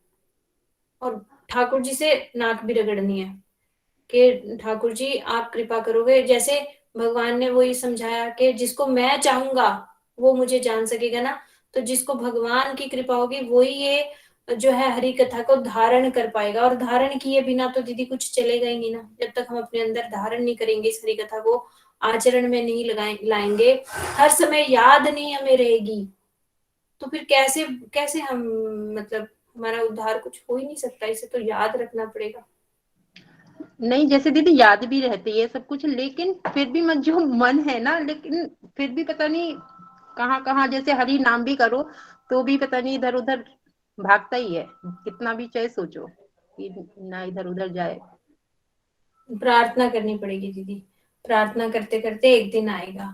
S1: और ठाकुर जी से नाक भी रगड़नी है कि ठाकुर जी आप कृपा करोगे। जैसे भगवान ने वही समझाया कि जिसको मैं चाहूंगा वो मुझे जान सकेगा ना, तो जिसको भगवान की कृपा होगी वही ये जो है हरि कथा को धारण कर पाएगा। और धारण किए बिना तो दीदी कुछ चलेगा ही नहीं ना। जब तक हम अपने अंदर धारण नहीं करेंगे इस हरि कथा को, आचरण में नहीं लाएंगे, हर समय याद नहीं हमें रहेगी, तो फिर कैसे कैसे हम मतलब हमारा उद्धार कुछ हो ही नहीं सकता। इसे तो याद रखना पड़ेगा।
S9: नहीं, जैसे दीदी याद भी रहती है सब कुछ, लेकिन फिर भी जो मन है ना, लेकिन फिर भी पता नहीं कहाँ कहाँ, जैसे हरि नाम भी करो तो भी पता नहीं इधर उधर भागता ही है, कितना भी चाहे सोचो कि ना इधर उधर जाए।
S1: प्रार्थना करनी पड़ेगी दीदी, प्रार्थना करते करते एक दिन आएगा।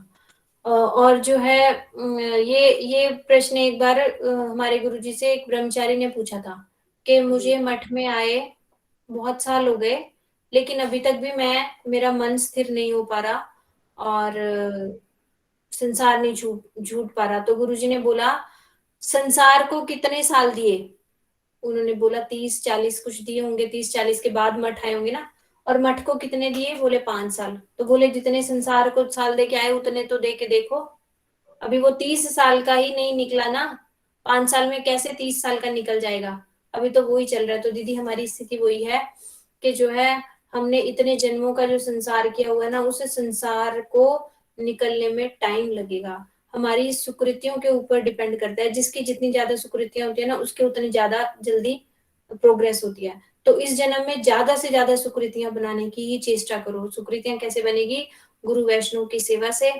S1: और जो है ये प्रश्न एक बार हमारे गुरुजी से एक ब्रह्मचारी ने पूछा था कि मुझे मठ में आए बहुत साल हो गए, लेकिन अभी तक भी मेरा मन स्थिर नहीं हो पा रहा और संसार नहीं झूठ पा रहा। तो गुरुजी ने बोला संसार को कितने साल दिए? उन्होंने बोला 30-40 कुछ दिए होंगे, 30-40 के बाद मठ आए होंगे ना। और मठ को कितने दिए? बोले 5 साल। तो बोले जितने संसार को साल दे के आए उतने तो दे के देखो। अभी वो 30 साल का ही नहीं निकला ना, 5 साल में कैसे 30 साल का निकल जाएगा? अभी तो वही चल रहा है। तो दीदी हमारी स्थिति वही है कि जो है हमने इतने जन्मों का जो संसार किया हुआ है ना, उस संसार को निकलने में टाइम लगेगा। हमारी सुकृतियों के ऊपर डिपेंड करता है, जिसकी जितनी ज्यादा सुकृतियां होती है ना, उसके उतनी ज्यादा जल्दी प्रोग्रेस होती है। तो इस जन्म में ज्यादा से ज्यादा सुकृतियां बनाने की ही चेष्टा करो। सुकृतियां कैसे बनेगी? गुरु वैष्णव की सेवा से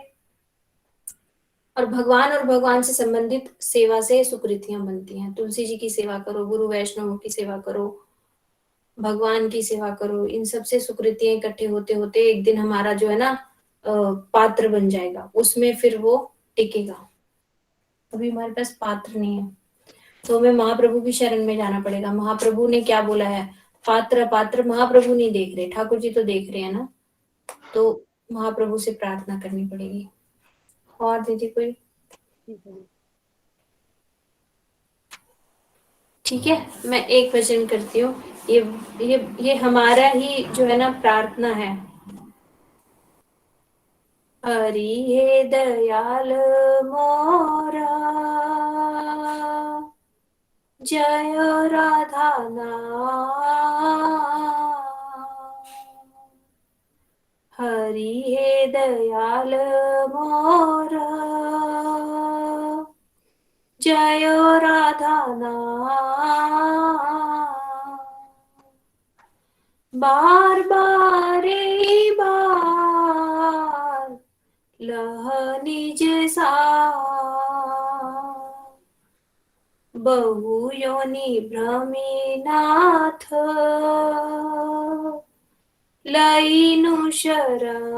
S1: और भगवान से संबंधित सेवा से सुकृतियां बनती हैं। तुलसी जी की सेवा करो, गुरु वैष्णव की सेवा करो, भगवान की सेवा करो, इन सब से सुकृतियां इकट्ठे होते होते एक दिन हमारा जो है ना पात्र बन जाएगा, उसमें फिर वो टिकेगा। अभी हमारे पास पात्र नहीं है, तो हमें महाप्रभु की शरण में जाना पड़ेगा। महाप्रभु ने क्या बोला है? पात्र पात्र महाप्रभु नहीं देख रहे, ठाकुर जी तो देख रहे हैं ना। तो महाप्रभु से प्रार्थना करनी पड़ेगी। और दीदी कोई? ठीक है, मैं एक वचन करती हूँ। ये हमारा ही जो है ना प्रार्थना है। हरि हे दयाल मोरा, जय राधा नाम। हरि हे दयाल मोरा, जय राधा नाम। बार बार बार लह निज सा, बहु योनि भ्रमी नाथ, लईनु शरण।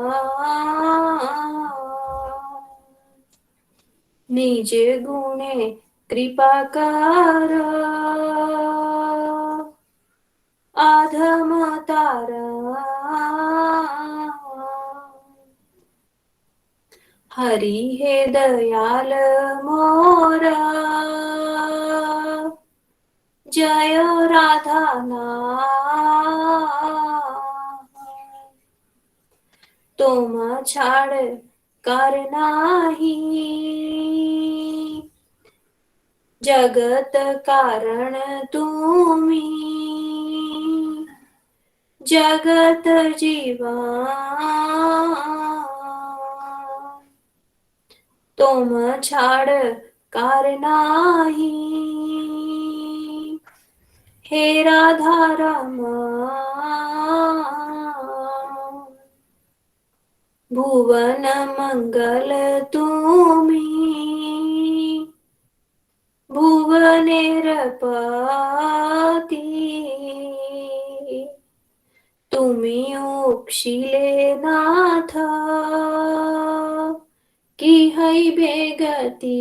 S1: निज गुणे कृपा कर, अधम तारा। हरि हे दयाल मोरा, जय राधा नाम। तुम छाड़ कर नाही, जगत कारण तुम्ही, जगत जीवन। तुम छाड़ कार नाही, हे राधा रमण। भुवन मंगल तुम्ही भुवनेरपति तुम्ही उपशिले नाथ की है बेगती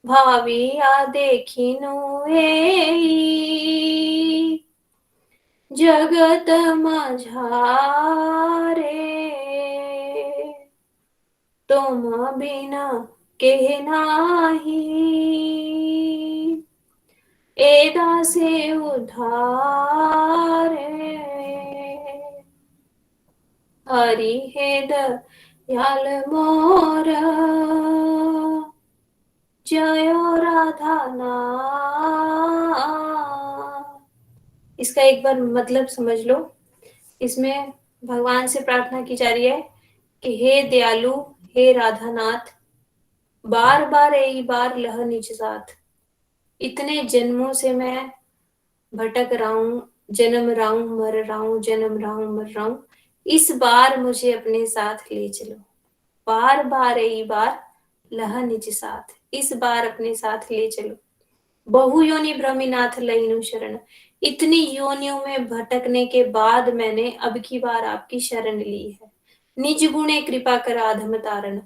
S1: भाविया देखिनु एई जगत मझारे तुम बिना के नाही एदा से उधारे हरि हे दयाल मोरा जय राधा नाथ। इसका एक बार मतलब समझ लो। इसमें भगवान से प्रार्थना की जा रही है कि हे दयालु, हे राधानाथ, बार बार यही बार लह निज साथ। इतने जन्मों से मैं भटक रहा हूं, जन्म रहा हूं, मर रहा हूं, जन्म रहा हूं, मर रहा हूं। इस बार मुझे अपने साथ ले चलो। बार बार यही बार लह निज साथ, इस बार अपने साथ ले चलो। बहु योनि भ्रमिनाथ लईनु शरण। इतनी योनियों में भटकने के बाद मैंने अब की बार आपकी शरण ली है। निज गुणे कृपा कर अधम तारण।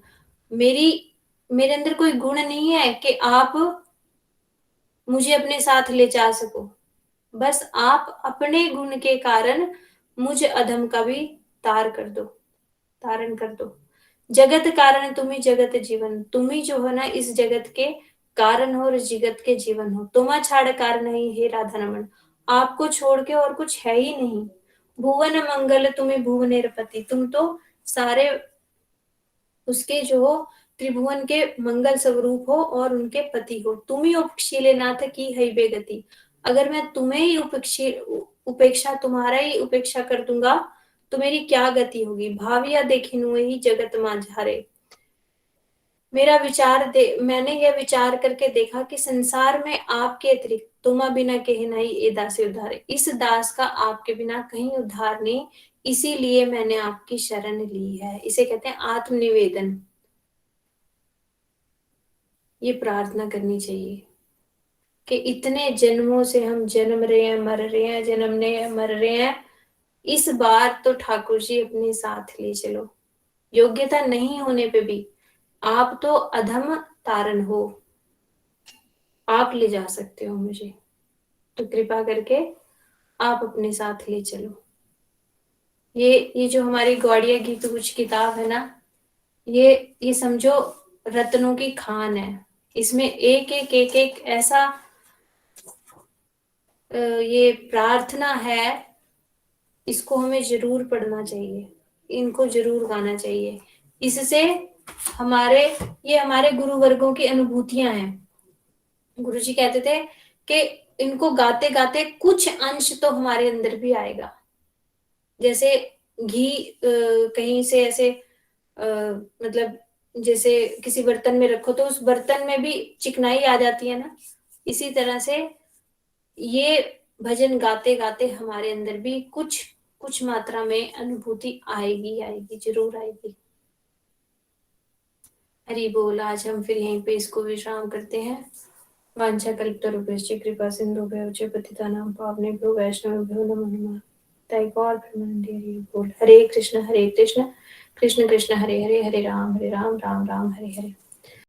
S1: मेरे अंदर कोई गुण नहीं है कि आप मुझे अपने साथ ले जा सको। बस आप अपने गुण के कारण मुझ अधम का भी तारण कर दो। जगत कारण तुम्ही जगत जीवन। तुम्ही जो है ना इस जगत के कारण हो और जगत के जीवन हो। तुम्हा छाड़ कार नहीं हे राधा रमन। आपको छोड़ के और कुछ है ही नहीं। भुवन मंगल तुम्हें भुवनेरपति। तुम तो सारे उसके जो हो त्रिभुवन के मंगल स्वरूप हो और उनके पति हो। तुम ही उपशीलेनाथ की है बेगति। अगर मैं तुम्हें ही तुम्हारा ही उपेक्षा कर दूंगा तो मेरी क्या गति होगी। भाविया देखिनु ही जगत माझारे। मैंने यह विचार करके देखा कि संसार में आपके अतिरिक्त तुमा बिना कहे नहीं ए दासे उद्धारे। इस दास का आपके बिना कहीं उद्धार नहीं, इसीलिए मैंने आपकी शरण ली है। इसे कहते हैं आत्मनिवेदन। ये प्रार्थना करनी चाहिए कि इतने जन्मों से हम जन्म रहे हैं, मर रहे हैं, जन्मने मर रहे हैं। इस बार तो ठाकुर जी अपने साथ ले चलो। योग्यता नहीं होने पे भी आप तो अधम तारण हो, आप ले जा सकते हो मुझे, तो कृपा करके आप अपने साथ ले चलो। ये जो हमारी गौड़िया गीत कुछ किताब है ना, ये समझो रत्नों की खान है। इसमें एक ऐसा ये प्रार्थना है, इसको हमें जरूर पढ़ना चाहिए, इनको जरूर गाना चाहिए। इससे ये हमारे गुरु वर्गों की अनुभूतियां हैं। गुरु जी कहते थे कि इनको गाते गाते कुछ अंश तो हमारे अंदर भी आएगा। जैसे घी कहीं से ऐसे मतलब जैसे किसी बर्तन में रखो तो उस बर्तन में भी चिकनाई आ जाती है ना, इसी तरह से ये भजन गाते गाते हमारे अंदर भी कुछ मात्रा में अनुभूति आएगी, जरूर आएगी। हरि बोल। आज हम फिर यहीं पे इसको विश्राम करते हैं। वांछा कल्पतरुभ्यश्च कृपा सिंधुभ्यो च पतितानां पावनेभ्यो वैष्णवेभ्यो नमो नमः। ताई और हरि बोल। हरे कृष्ण कृष्ण कृष्ण हरे हरे, हरे राम राम राम हरे हरे।